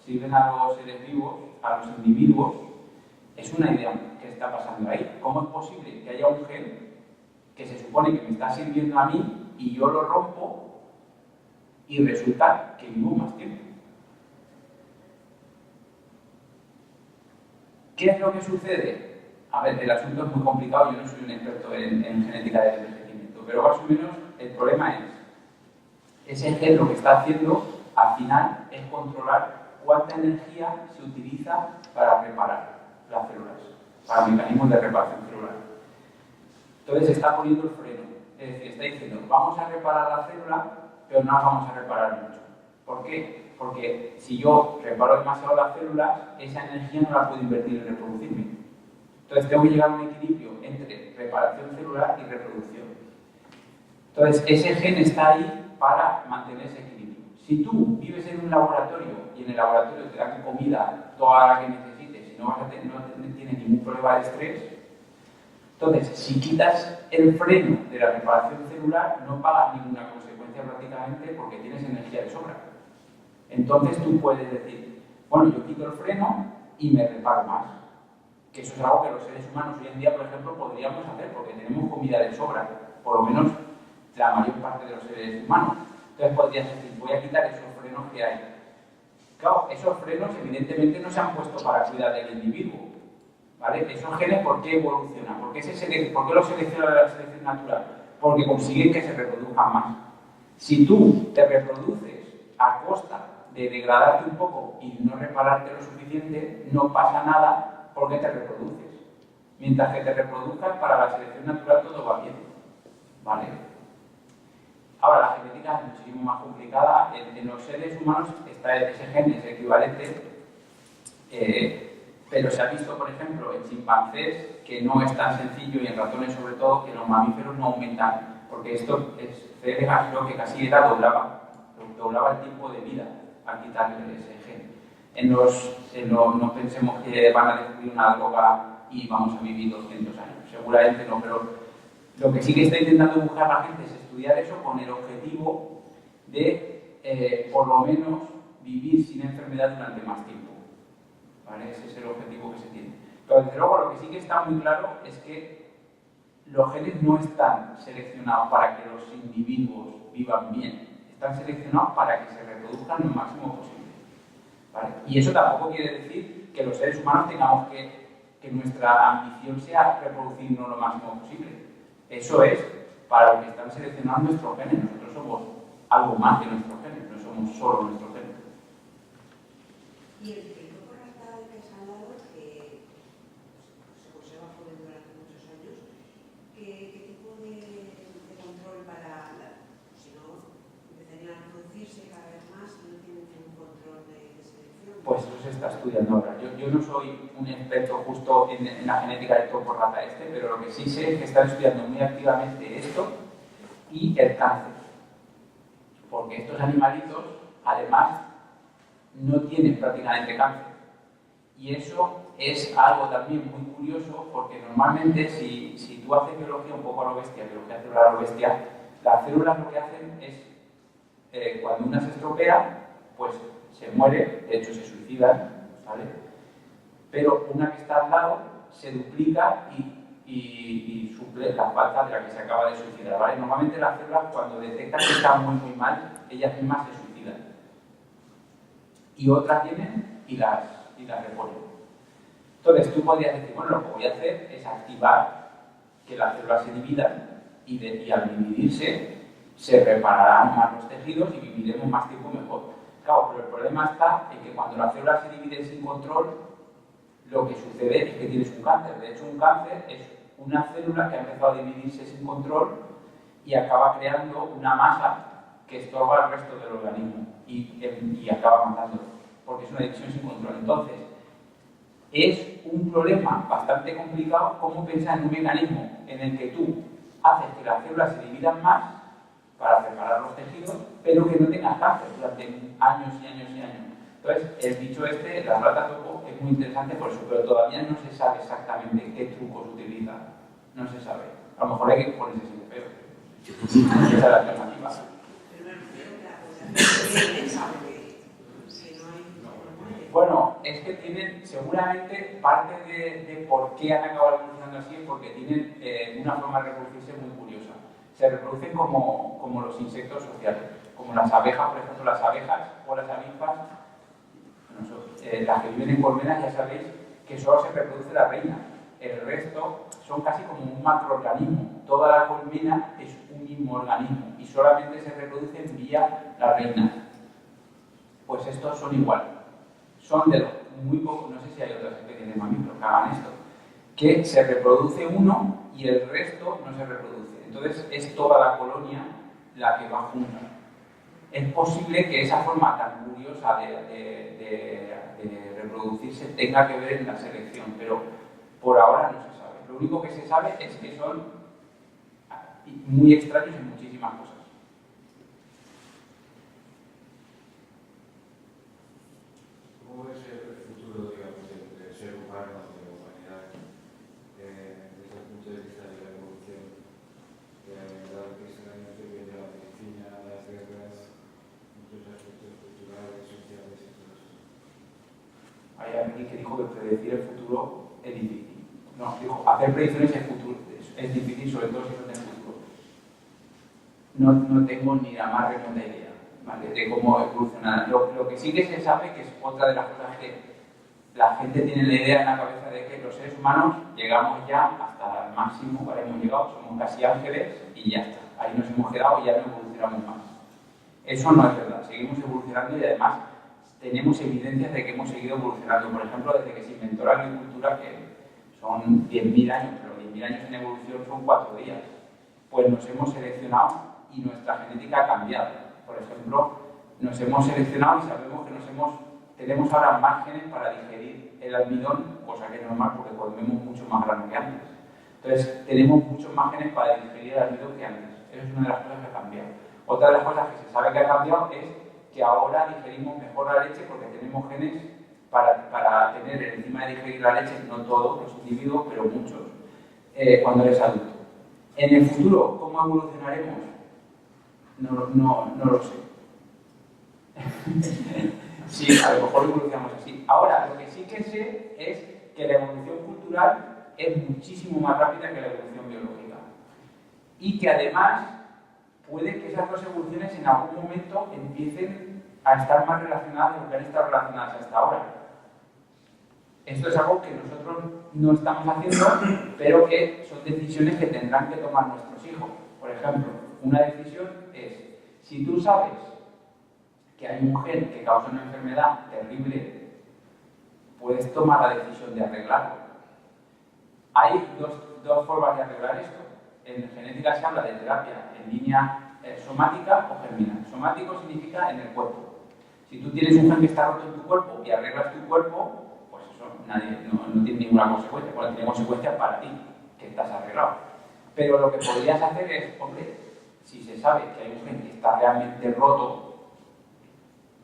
sirven a los seres vivos, a los individuos, es una idea que está pasando ahí. ¿Cómo es posible que haya un gen que se supone que me está sirviendo a mí y yo lo rompo y resulta que vivo más tiempo? ¿Qué es lo que sucede? A ver, el asunto es muy complicado, yo no soy un experto en genética del envejecimiento, pero más o menos el problema es, ese gen lo que está haciendo al final es controlar cuánta energía se utiliza para reparar las células, para mecanismos de reparación celular. Entonces está poniendo el freno, es decir, está diciendo, vamos a reparar la célula, pero no la vamos a reparar mucho. ¿Por qué? Porque si yo reparo demasiado las células, esa energía no la puedo invertir en reproducirme. Entonces tengo que llegar a un equilibrio entre reparación celular y reproducción. Entonces ese gen está ahí para mantener ese equilibrio. Si tú vives en un laboratorio y en el laboratorio te dan comida toda la que necesites y no tienes ningún problema de estrés, entonces si quitas el freno de la reparación celular no pagas ninguna consecuencia prácticamente porque tienes energía de sobra. Entonces tú puedes decir, bueno, yo quito el freno y me reparo más. Que eso es algo que los seres humanos hoy en día, por ejemplo, podríamos hacer porque tenemos comida de sobra, por lo menos la mayor parte de los seres humanos. Entonces podrías decir, voy a quitar esos frenos que hay. Claro, esos frenos evidentemente no se han puesto para cuidar del individuo. ¿Vale? Esos genes, ¿por qué evolucionan? ¿Por qué los selecciona la selección natural? Porque consiguen que se reproduzcan más. Si tú te reproduces a costa de degradarte un poco y no repararte lo suficiente, no pasa nada porque te reproduces. Mientras que te reproduzcas, para la selección natural todo va bien. ¿Vale? Ahora, la genética es muchísimo más complicada. En los seres humanos ese gen es equivalente, pero se ha visto, por ejemplo, en chimpancés, que no es tan sencillo, y en ratones sobre todo, que los mamíferos no aumentan, porque esto es lo que casi era doblaba el tiempo de vida al quitarle ese gen. No pensemos que van a descubrir una droga y vamos a vivir 200 años, seguramente no, pero lo que sí que está intentando buscar la gente es estudiar eso con el objetivo de, por lo menos, vivir sin enfermedad durante más tiempo. ¿Vale? Ese es el objetivo que se tiene. Pero desde luego lo que sí que está muy claro es que los genes no están seleccionados para que los individuos vivan bien, están seleccionados para que se reproduzcan lo máximo posible. ¿Vale? Y eso tampoco quiere decir que los seres humanos tengamos que nuestra ambición sea reproducirnos lo máximo posible. Eso es para lo que están seleccionando nuestros genes. Nosotros somos algo más que nuestros genes, no somos solo nuestros genes. Y el grupo ratal que se ha dado, que se conserva joven durante muchos años, ¿qué tipo de control para, si no, empezarían a reproducirse cada vez más y no tienen ningún control de selección? Pues eso se está estudiando ahora. Yo no soy un experto justo en la genética del topo rata pero lo que sí sé es que están estudiando muy activamente esto y el cáncer. Porque estos animalitos, además, no tienen prácticamente cáncer. Y eso es algo también muy curioso porque normalmente si tú haces biología un poco a lo bestia, biología celular a lo bestia, las células lo que hacen es, cuando una se estropea, pues se muere, de hecho se suicidan, ¿vale? Pero una que está al lado se duplica y suple la falta de la que se acaba de suicidar, ¿vale? Normalmente las células cuando detectan que están muy mal, ellas mismas se suicidan. Y otras vienen y las reponen. Entonces tú podrías decir, bueno, lo que voy a hacer es activar que las células se dividan y al dividirse se repararán más los tejidos y viviremos más tiempo mejor. Claro, pero el problema está en que cuando las células se dividen sin control, lo que sucede es que tienes un cáncer. De hecho, un cáncer es una célula que ha empezado a dividirse sin control y acaba creando una masa que estorba al resto del organismo y acaba matándolo, porque es una división sin control. Entonces, es un problema bastante complicado cómo pensar en un mecanismo en el que tú haces que las células se dividan más para preparar los tejidos, pero que no tengas cáncer durante años y años y años. Entonces, el bicho este, la rata topo, es muy interesante por eso, pero todavía no se sabe exactamente qué trucos utiliza. No se sabe. A lo mejor hay que ponerse sin pelo. Esa es la alternativa. Bueno, es que tienen, seguramente, parte de por qué han acabado evolucionando así es porque tienen una forma de reproducirse muy curiosa. Se reproducen como los insectos sociales, como las abejas, por ejemplo, las abejas o las avispas, las que viven en colmenas, ya sabéis que solo se reproduce la reina. El resto son casi como un macroorganismo. Toda la colmena es un mismo organismo y solamente se reproducen vía la reina. Pues estos son igual. Son de los muy pocos, no sé si hay otras especies de mamíferos que hagan esto, que se reproduce uno y el resto no se reproduce. Entonces es toda la colonia la que va junta. Es posible que esa forma tan curiosa de reproducirse tenga que ver en la selección, pero por ahora no se sabe. Lo único que se sabe es que son muy extraños en muchísimas cosas. ¿Cómo es el futuro, digamos, del ser humano, de la humanidad, desde el punto de vista de la evolución? Dado que es el año que viene la medicina, las guerras, muchos aspectos culturales, sociales y todo eso. Hay alguien que dijo que predecir el futuro es difícil. No, dijo, hacer predicciones en futuro es difícil, sobre todo si no tienes futuro. No tengo ni la más remota idea, ¿vale?, de cómo evolucionar. Lo que sí que se sabe, que es otra de las cosas que la gente tiene la idea en la cabeza de que los seres humanos llegamos ya hasta el máximo, ¿vale? Hemos llegado, somos casi ángeles y ya está. Ahí nos hemos quedado y ya no evolucionamos más. Eso no es verdad, seguimos evolucionando y además tenemos evidencias de que hemos seguido evolucionando. Por ejemplo, desde que se inventó la agricultura, que son 10.000 años, pero 10.000 años en evolución son 4 días. Pues nos hemos seleccionado y nuestra genética ha cambiado. Por ejemplo, nos hemos seleccionado y sabemos que tenemos ahora más genes para digerir el almidón, cosa que es normal porque comemos mucho más grano que antes. Entonces, tenemos muchos más genes para digerir el almidón que antes. Eso es una de las cosas que ha cambiado. Otra de las cosas que se sabe que ha cambiado es que ahora digerimos mejor la leche porque tenemos genes para tener el enzima de digerir la leche, no todos los individuos, pero muchos, cuando eres adulto. En el futuro, ¿cómo evolucionaremos? No lo sé. Sí, a lo mejor evolucionamos así. Ahora, lo que sí que sé es que la evolución cultural es muchísimo más rápida que la evolución biológica. Y que además puede que esas dos evoluciones en algún momento empiecen a estar más relacionadas de lo que han estado relacionadas hasta ahora. Esto es algo que nosotros no estamos haciendo, pero que son decisiones que tendrán que tomar nuestros hijos. Por ejemplo, una decisión es, si tú sabes que hay un gen que causa una enfermedad terrible, puedes tomar la decisión de arreglarlo. Hay dos formas de arreglar esto. En genética se habla de terapia en línea somática o germinal. Somático significa en el cuerpo. Si tú tienes un gen que está roto en tu cuerpo y arreglas tu cuerpo, pues eso no tiene ninguna consecuencia. Bueno, tiene consecuencias para ti, que estás arreglado. Pero lo que podrías hacer es, hombre, si se sabe que hay un gen que está realmente roto,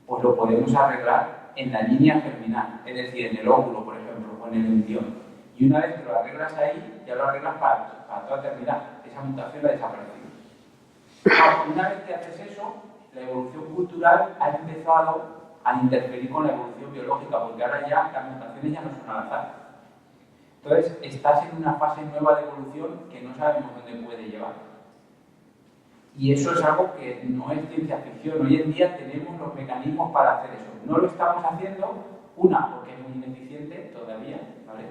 pues lo podemos arreglar en la línea germinal, es decir, en el óvulo, por ejemplo, o en el embrión. Y una vez que lo arreglas ahí, ya lo arreglas para toda eternidad. Esa mutación la desaparecido. Una vez que haces eso, la evolución cultural ha empezado a interferir con la evolución biológica, porque ahora ya las mutaciones ya no son al azar. Entonces, estás en una fase nueva de evolución que no sabemos dónde puede llevar. Y eso es algo que no es ciencia ficción. Hoy en día tenemos los mecanismos para hacer eso. No lo estamos haciendo, una, porque es muy ineficiente todavía, ¿vale?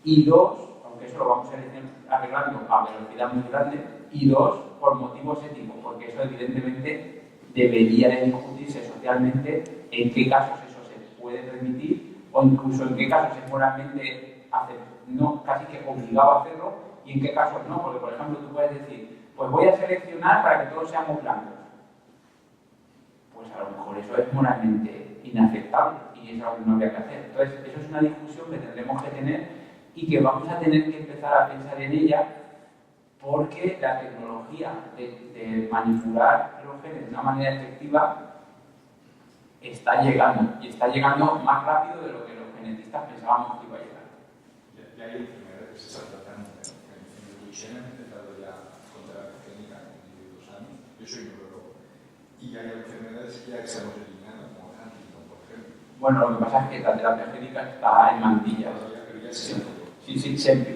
Y dos, aunque eso lo vamos a ir arreglando a velocidad muy grande, y dos, por motivos éticos, porque eso evidentemente debería de discutirse socialmente en qué casos eso se puede permitir o incluso en qué casos es moralmente no, casi que obligado a hacerlo y en qué casos no, porque por ejemplo tú puedes decir, pues voy a seleccionar para que todos seamos blancos. Pues a lo mejor eso es moralmente inaceptable y es algo que no había que hacer. Entonces, eso es una discusión que tendremos que tener y que vamos a tener que empezar a pensar en ella porque la tecnología de manipular los genes de una manera efectiva está llegando y está llegando más rápido de lo que los genetistas pensábamos que iba a llegar. Ya hay enfermedades que se están tratando. En Duchenne han empezado ya con terapia génica en individuos sanos. Yo soy neurólogo. Y hay enfermedades que ya estamos eliminando, como el Huntington, por ejemplo. Bueno, lo que pasa es que la terapia génica está en mantillas.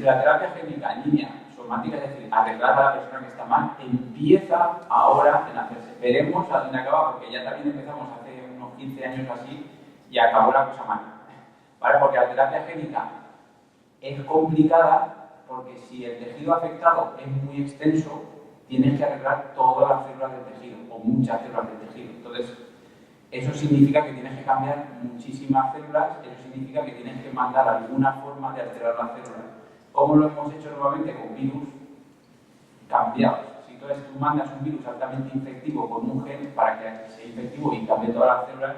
La terapia génica en línea somática, es decir, arreglar a la persona que está mal, empieza ahora en hacerse. Veremos a dónde acaba, porque ya también empezamos hace unos 15 años así y acabó la cosa mal. ¿Vale? Porque la terapia génica es complicada porque si el tejido afectado es muy extenso, tienes que arreglar todas las células del tejido o muchas células del tejido. Entonces, eso significa que tienes que cambiar muchísimas células, eso significa que tienes que mandar alguna forma de alterar las células. Como lo hemos hecho nuevamente con virus cambiados. Si entonces tú mandas un virus altamente infectivo con un gen para que sea infectivo y cambie todas las células,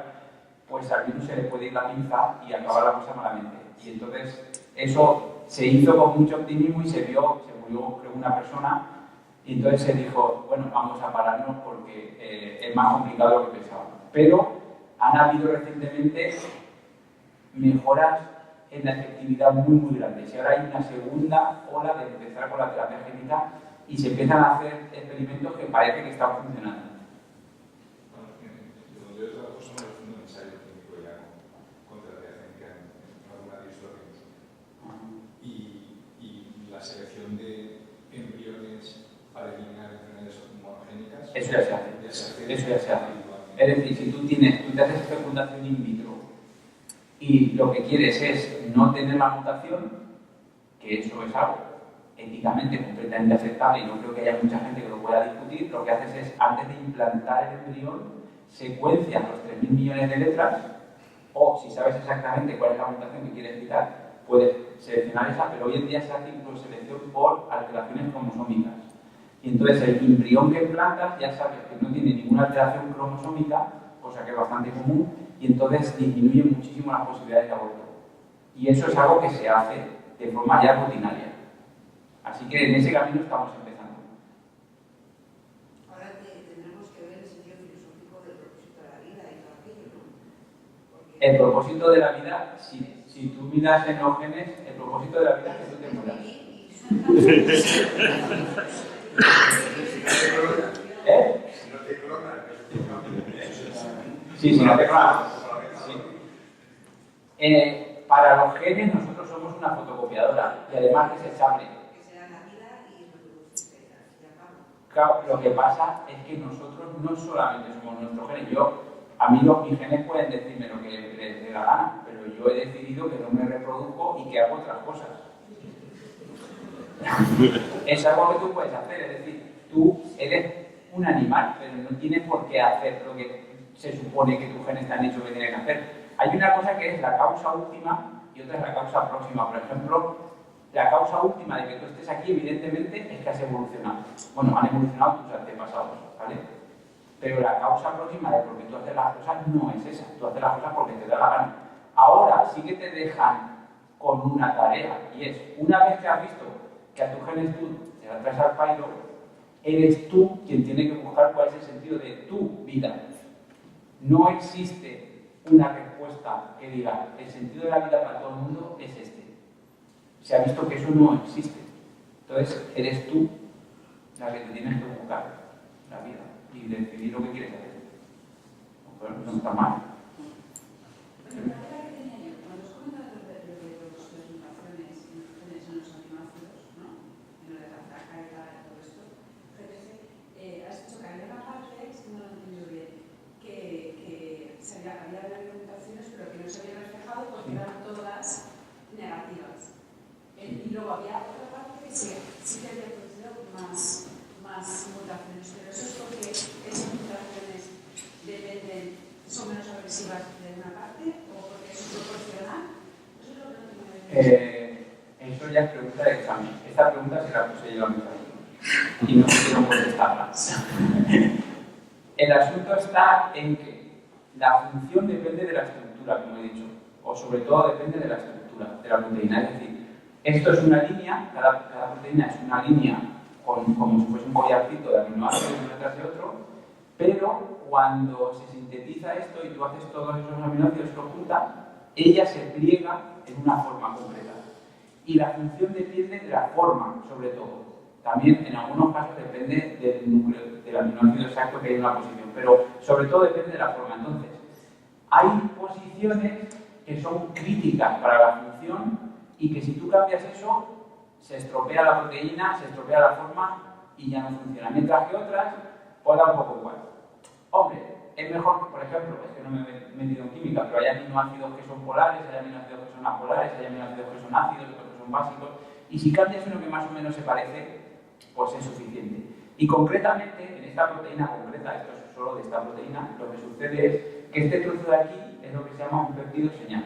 pues al virus se le puede ir la pinza y acabar la cosa malamente. Y entonces eso se hizo con mucho optimismo y se murió creo una persona y entonces se dijo, bueno, vamos a pararnos porque es más complicado de lo que pensábamos. Pero han habido recientemente mejoras en la efectividad muy grandes y ahora hay una segunda ola de empezar con la terapia génica y se empiezan a hacer experimentos que parece que están funcionando. Donde yo trabajo somos haciendo un ensayo clínico ya con terapia génica en alguna dislopia y la selección de embriones para eliminar enfermedades monogénicas. Eso ya se hace. Eso ya se hace. Es decir, si tú te haces fecundación in vitro y lo que quieres es no tener la mutación, que eso es algo éticamente completamente aceptable y no creo que haya mucha gente que lo pueda discutir, lo que haces es, antes de implantar el embrión, secuencias los 3.000 millones de letras, o si sabes exactamente cuál es la mutación que quieres quitar, puedes seleccionar esa, pero hoy en día se hace incluso selección por alteraciones cromosómicas. Y entonces el embrión que implantas ya sabes que no tiene ninguna alteración cromosómica, cosa que es bastante común, y entonces disminuye muchísimo las posibilidades de aborto. Y eso es algo que se hace de forma ya rutinaria. Así que en ese camino estamos empezando. Ahora tendremos que ver el sentido filosófico del propósito de la vida y todo aquello, ¿no? Porque... El propósito de la vida, si tú miras en los genes, el propósito de la vida es que tú te mueras. ¿Eh? Si no te clonan, Sí, si no te clonan. Sí. Para los genes nosotros somos una fotocopiadora y además desechable. Que será la vida y reproducirse, al fin y al cabo. Claro, lo que pasa es que nosotros no solamente somos nuestros genes. A mí mis genes pueden decirme lo que les dé la gana, pero yo he decidido que no me reproduzco y que hago otras cosas. Es algo que tú puedes hacer, es decir, tú eres un animal, pero no tienes por qué hacer lo que se supone que tus genes te han dicho que tienes que hacer. Hay una cosa que es la causa última y otra es la causa próxima. Por ejemplo, la causa última de que tú estés aquí, evidentemente, es que has evolucionado. Bueno, han evolucionado tus antepasados, ¿vale? Pero la causa próxima de por qué tú haces las cosas no es esa. Tú haces las cosas porque te da la gana. Ahora sí que te dejan con una tarea, y es, una vez que has visto que a tu genes tú te la traes al pairo, eres tú quien tiene que buscar cuál es el sentido de tu vida. No existe una respuesta que diga el sentido de la vida para todo el mundo es este. Se ha visto que eso no existe. Entonces, eres tú la que te tienes que buscar la vida y decidir lo que quieres hacer. Bueno, no está mal. Pero la idea que tenía yo, cuando os comentaba de las mutaciones en los aminoácidos, ¿no? En lo de la placa y todo esto, has dicho que había una parte, es que no lo he entendido bien, que había habido mutaciones, pero que no se habían reflejado porque eran todas negativas. Y luego había otra parte que sí que había producido más mutaciones, pero eso es porque esas mutaciones son menos agresivas de una parte o porque es proporcional. Eso es lo que no tengo que decir. ya es pregunta de examen. Esta pregunta se la puse yo a mis alumnos y no pudieron contestarla. El asunto está en que la función depende de la estructura, como he dicho, o sobre todo depende de la estructura de la proteína. Es decir, esto es una línea, cada proteína es una línea como si fuese un collarcito de aminoácidos uno tras de otro, pero cuando se sintetiza esto y tú haces todos esos aminoácidos que juntas, ella se pliega en una forma concreta. Y la función depende de la forma, sobre todo. También en algunos casos depende del núcleo, del aminoácido exacto que hay en una posición, pero sobre todo depende de la forma. Entonces, hay posiciones que son críticas para la función y que si tú cambias eso, se estropea la proteína, se estropea la forma y ya no funciona. Mientras que otras, pues da un poco igual. Hombre, es mejor que, por ejemplo, es que no me he metido en química, pero hay aminoácidos que son polares, hay aminoácidos que son apolares, hay aminoácidos que son ácidos, otros que son básicos, y si cambias uno que más o menos se parece, pues es suficiente. Y concretamente, en esta proteína concreta, esto es solo de esta proteína, lo que sucede es que este trozo de aquí es lo que se llama un péptido señal.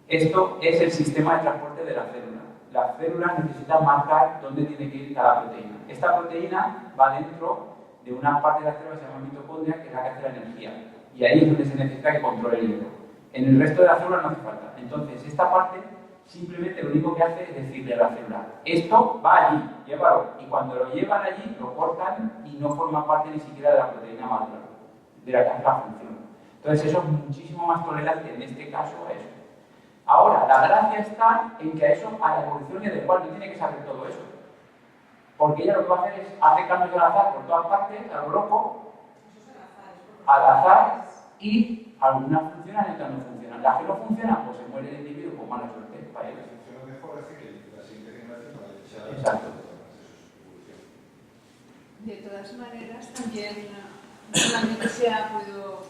Esto es el sistema de transporte de la célula. Las células necesitan marcar dónde tiene que ir cada proteína. Esta proteína va dentro de una parte de la célula que se llama mitocondria, que es la que hace la energía. Y ahí es donde se necesita que controle el hierro. En el resto de la célula no hace falta. Entonces, esta parte simplemente lo único que hace es decirle a la célula, esto va allí, llévalo. Y cuando lo llevan allí, lo cortan y no forma parte ni siquiera de la proteína madura, de la que hace la función. Entonces, eso es muchísimo más tolerante en este caso a eso. Ahora, la gracia está en que a eso, a la evolución le da igual, no tiene que saber todo eso. Porque ella lo que va a hacer es hacer cambios al azar por todas partes, a lo loco, al azar, y algunas funcionan y otras no funcionan. Las que no funcionan, pues se muere el individuo con mala suerte para ellos. Funciona mejor, hace que la siguiente generación vaya echar. Exacto. De todas maneras, también solamente se ha podido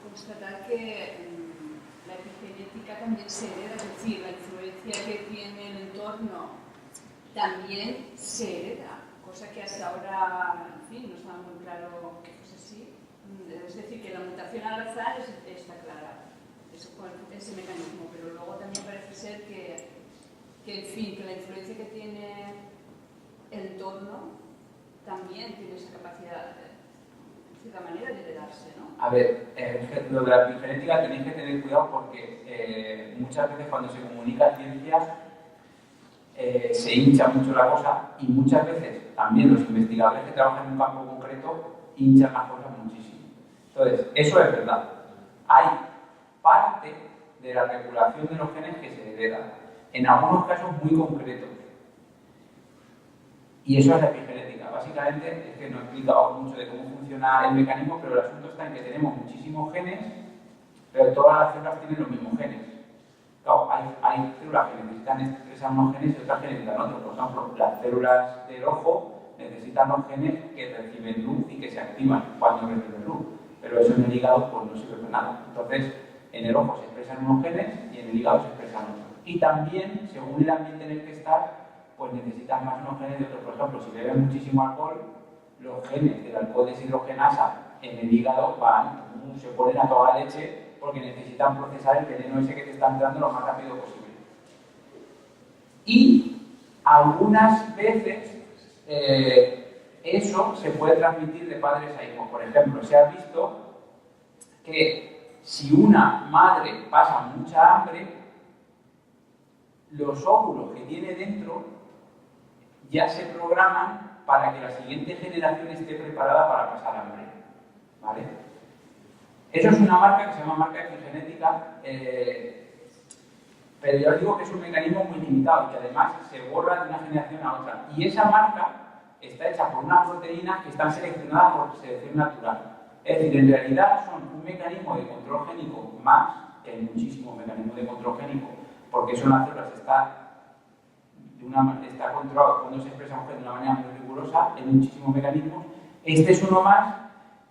constatar que la epigenética también se hereda, es decir, la influencia que tiene el entorno también se hereda, cosa que hasta ahora, en fin, no estaba muy claro que fuese así. Es decir, que la mutación al azar está clara, ese mecanismo, pero luego también parece ser que, en fin, que la influencia que tiene el entorno también tiene esa capacidad, de cierta manera, de heredarse, ¿no? A ver, lo de la epigenética tenéis que tener cuidado porque muchas veces cuando se comunica ciencia se hincha mucho la cosa y muchas veces también los investigadores que trabajan en un campo concreto hinchan las cosas muchísimo. Entonces, eso es verdad. Hay parte de la regulación de los genes que se hereda, en algunos casos muy concretos. Y eso es la epigenética. Básicamente, es que no he explicado mucho de cómo funciona el mecanismo, pero el asunto está en que tenemos muchísimos genes, pero todas las células tienen los mismos genes. Claro, hay células que necesitan expresar unos genes y otras que necesitan otros. Por ejemplo, las células del ojo necesitan los genes que reciben luz y que se activan cuando reciben luz. Pero eso en el hígado pues, no sirve para nada. Entonces, en el ojo se expresan unos genes y en el hígado se expresan otros. Y también, según el ambiente en el que estás, pues necesitas más unos genes de otros. Por ejemplo, si bebes muchísimo alcohol, los genes del alcohol deshidrogenasa en el hígado se ponen a toda leche porque necesitan procesar el veneno ese que te está entrando lo más rápido posible. Y algunas veces eso se puede transmitir de padres a hijos. Por ejemplo, se ha visto que si una madre pasa mucha hambre, los óvulos que tiene dentro ya se programan para que la siguiente generación esté preparada para pasar hambre. ¿Vale? Eso es una marca que se llama marca epigenética, pero yo os digo que es un mecanismo muy limitado y que además se borra de una generación a otra. Y esa marca está hecha por unas proteínas que están seleccionadas por selección natural. Es decir, en realidad son un mecanismo de control génico más, que hay muchísimos mecanismos de control génico, porque eso en las células está controlado cuando se expresa un gen de una manera muy rigurosa, hay muchísimos mecanismos. Este es uno más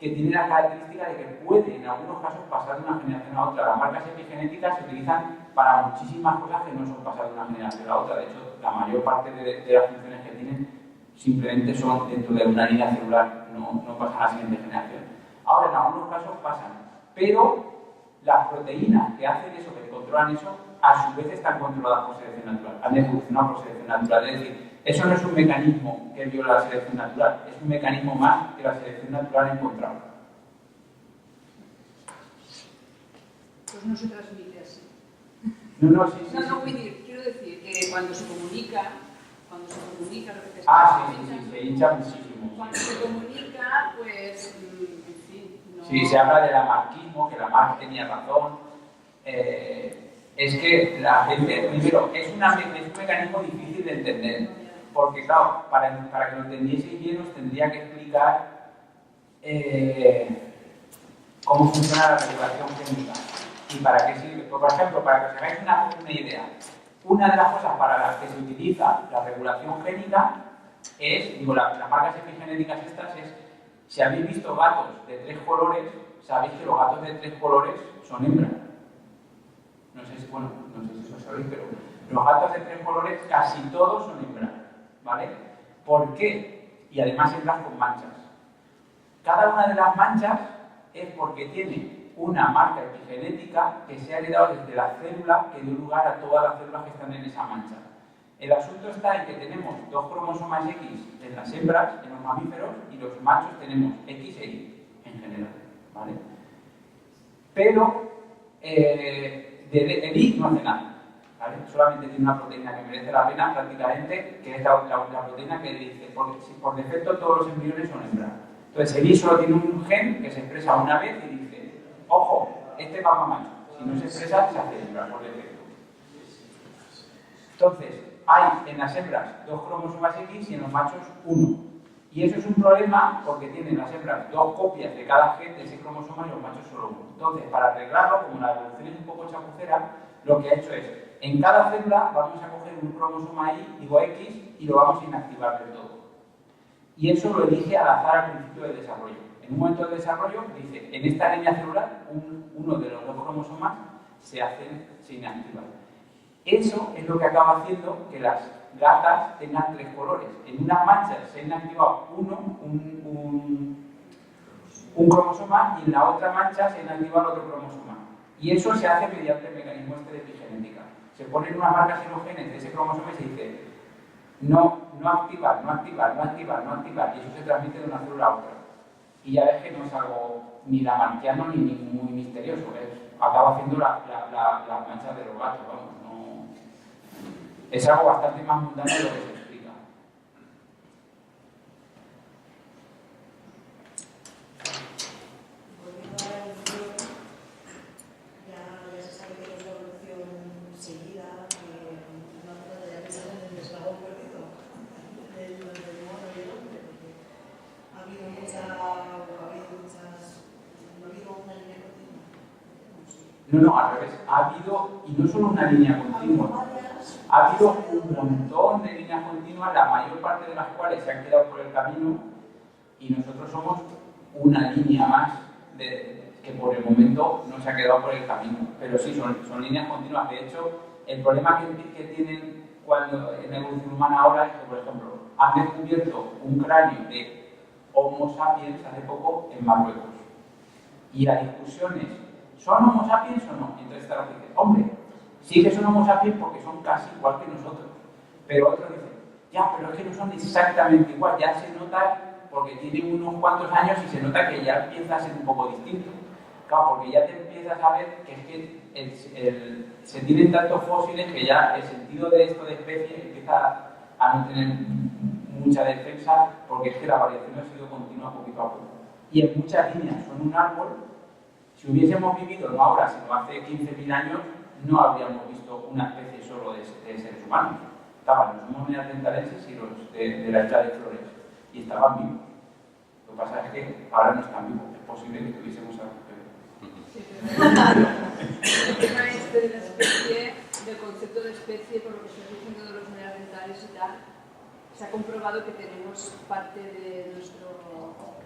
que tiene la característica de que puede, en algunos casos, pasar de una generación a otra. Las marcas epigenéticas se utilizan para muchísimas cosas que no son pasar de una generación a otra. De hecho, la mayor parte de las funciones que tienen simplemente son dentro de una línea celular, no pasan a la siguiente generación. Ahora, en algunos casos pasan, pero las proteínas que hacen eso, que controlan eso, a su vez están controladas por selección natural, han evolucionado por selección natural. Es decir, eso no es un mecanismo que viola la selección natural, es un mecanismo más que la selección natural ha encontrado. Pues no se transmite así. No, sí. Quiero decir que cuando se comunica lo que te Sí, se hincha muchísimo. Cuando se comunica, pues, en fin, no... Sí, se habla del lamarquismo, que Lamarck tenía razón. Es que la gente, primero, es un mecanismo difícil de entender, porque claro, para que lo entendieseis bien os tendría que explicar cómo funciona la regulación génica y para qué sirve. Por ejemplo, para que os hagáis una idea, una de las cosas para las que se utiliza la regulación génica es, digo, las marcas epigenéticas estas es, si habéis visto gatos de 3 colores, sabéis que los gatos de 3 colores son hembras. No sé si lo sabéis, pero los gatos de 3 colores casi todos son hembras, ¿vale? ¿Por qué? Y además hembras con manchas. Cada una de las manchas es porque tiene una marca epigenética que se ha heredado desde la célula que dio lugar a todas las células que están en esa mancha. El asunto está en que tenemos 2 cromosomas X en las hembras, en los mamíferos, y los machos tenemos X e Y en general, ¿vale? Pero el Y no hace nada, ¿vale? Solamente tiene una proteína que merece la pena prácticamente, que es la proteína que dice, porque por defecto todos los embriones son hembras. Entonces el Y solo tiene un gen que se expresa una vez y dice, ojo, este va para macho. Si no se expresa, se hace hembra por defecto. Entonces, hay en las hembras 2 cromosomas X y en los machos 1. Y eso es un problema porque tienen las hembras 2 copias de cada gen de ese cromosoma y los machos solo 1. Entonces, para arreglarlo, como la evolución es un poco chapucera, lo que ha hecho es, en cada célula vamos a coger un cromosoma X y lo vamos a inactivar del todo. Y eso lo elige al azar al principio del desarrollo. En un momento de desarrollo dice, en esta línea celular, uno de los 2 cromosomas se inactiva. Eso es lo que acaba haciendo que las gatas tengan 3 colores. En una mancha se ha inactivado un cromosoma y en la otra mancha se ha inactivado otro cromosoma. Y eso se hace mediante el mecanismo de epigenética. Se ponen unas marcas en los genes de ese cromosoma y se dice no activar, y eso se transmite de una célula a otra. Y ya ves que no es algo ni lamarquiano ni muy misterioso, acaba haciendo las manchas de los gatos, vamos, no... Es algo bastante más mundano de lo que se explica. Volviendo a la evolución, ya se sabe que es la evolución seguida, que no hace falta ya pensar en el eslabón perdido del mono y el hombre, porque ha habido una línea continua. No, al revés, ha habido, y no solo una línea continua, ha habido un montón de líneas continuas, la mayor parte de las cuales se han quedado por el camino, y nosotros somos una línea más que por el momento no se ha quedado por el camino. Pero sí, son líneas continuas. De hecho, el problema que tienen cuando en la evolución humana ahora es que, por ejemplo, han descubierto un cráneo de Homo sapiens hace poco en Marruecos. Y la discusión es, ¿son Homo sapiens o no? Entonces está la gente, hombre, sí que son Homo sapiens porque son casi igual que nosotros. Pero otros dicen, ya, pero es que no son exactamente igual, ya se nota porque tienen unos cuantos años y se nota que ya empieza a ser un poco distinto. Claro, porque ya te empiezas a ver que es que se tienen tantos fósiles que ya el sentido de esto de especie empieza a no tener mucha defensa, porque es que la variación ha sido continua poquito a poco. Y en muchas líneas son un árbol. Si hubiésemos vivido, no ahora, sino hace 15.000 años, no habríamos visto una especie solo de seres humanos. Estaban los Homo neanderthalenses y los de la isla de Flores, y estaban vivos. Lo que pasa es que ahora no están vivos. Es posible que tuviésemos algo que ver. El tema este de la especie, del concepto de especie, por lo que estoy diciendo de los neandertales y tal, se ha comprobado que tenemos parte de nuestro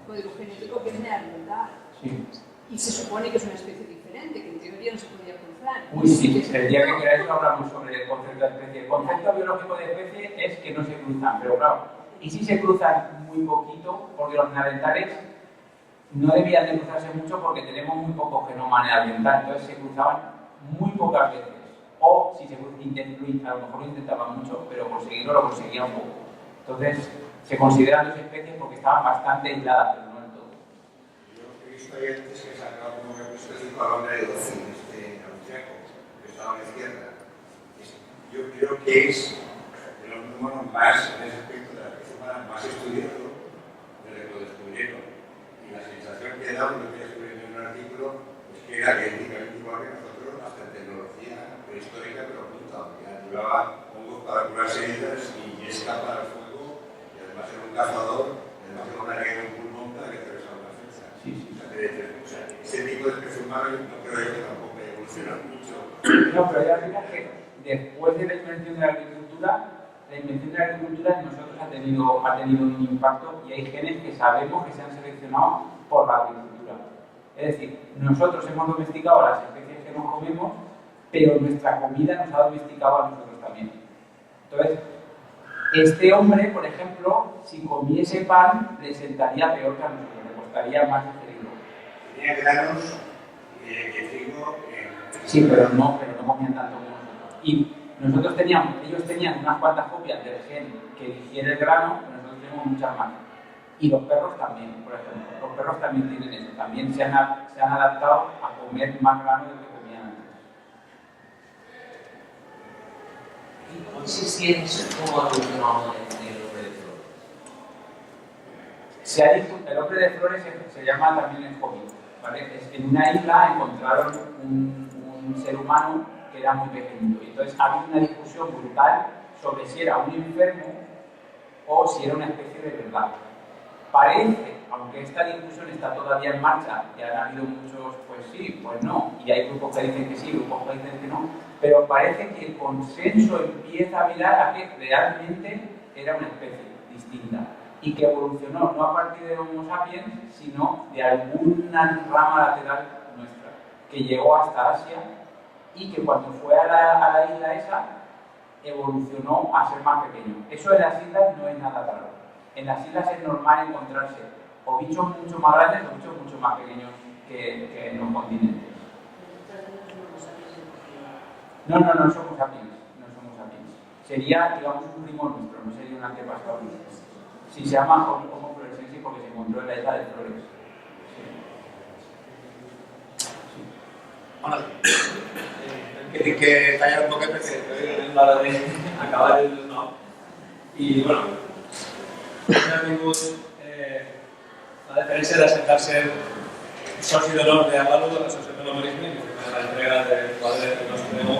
código genético que es neandertal. Sí. Y se supone que es una especie diferente, que en teoría no se podía cruzar. Uy, sí, el día que queráis hablamos sobre el concepto de especie. El concepto biológico de especie es que no se cruzan, pero claro, y si se cruzan muy poquito, porque los neandertales no debían de cruzarse mucho porque tenemos muy poco genoma neandertal, entonces se cruzaban muy pocas veces. O si se a lo mejor lo intentaban mucho, pero conseguirlo lo conseguían poco. Entonces se consideran dos especies porque estaban bastante aisladas, pero no del todo. Yo he visto ahí antes que sacaba como me gusta el balón de 12, austriaco, que estaba a la izquierda. Yo creo que es de los números más, en ese aspecto de la especie humana, más estudiado desde que lo descubrieron. Y la sensación que da, lo que ya escribí en un artículo, es que era idénticamente igual que nosotros, hasta en tecnología prehistórica, pero apunta, porque llevaba hongos para curarse heridas y yesca para el fuego, y además era un cazador, además era una área de un pulmón para que atravesara una flecha. Sí, sí. O sea, ese tipo de especie humana no creo yo que tampoco haya evolucionado mucho. No, pero ya fijas que después de la invención de la agricultura en nosotros ha tenido un impacto y hay genes que sabemos que se han seleccionado por la agricultura. Es decir, nosotros hemos domesticado a las especies que nos comemos, pero nuestra comida nos ha domesticado a nosotros también. Entonces, este hombre, por ejemplo, si comiese pan, le sentaría peor que a nosotros, le costaría más digerirlo. Tenía granos que trigo. Sí, pero no comían tanto como nosotros. Y ellos tenían unas cuantas copias del gen que digiere el grano, pero nosotros tenemos muchas más. Y los perros también, por ejemplo. Los perros también tienen eso. También se han adaptado a comer más grano de lo que comían antes. ¿Y por si sientes cómo ha evolucionado el hombre de flores? El hombre de flores se llama también el hobbit, ¿vale? En una isla encontraron un ser humano que era muy pequeño. Entonces había una discusión brutal sobre si era un enfermo o si era una especie de verdad. Parece, aunque esta discusión está todavía en marcha y han habido muchos, pues sí, pues no, y hay grupos que dicen que sí, grupos que dicen que no, pero parece que el consenso empieza a mirar a que realmente era una especie distinta y que evolucionó no a partir de Homo sapiens, sino de alguna rama lateral nuestra, que llegó hasta Asia y que cuando fue a la isla esa, evolucionó a ser más pequeño. Eso en las islas no es nada raro. En las islas es normal encontrarse o bichos mucho más grandes o bichos mucho más pequeños que en los continentes. No somos sapiens. Sería, digamos, un primo nuestro, no sería un antepasado nuestro. Sí, se llama Homo florescensis porque se encontró en la isla de Flores. Bueno, que tallar un poquito porque es la hora de acabar el no. Y bueno, ha tingut la diferència de sentar-se soci d'honor de Avalu de l'Associació de l'Humorisme, que és la entrega del quadre del nostre demo,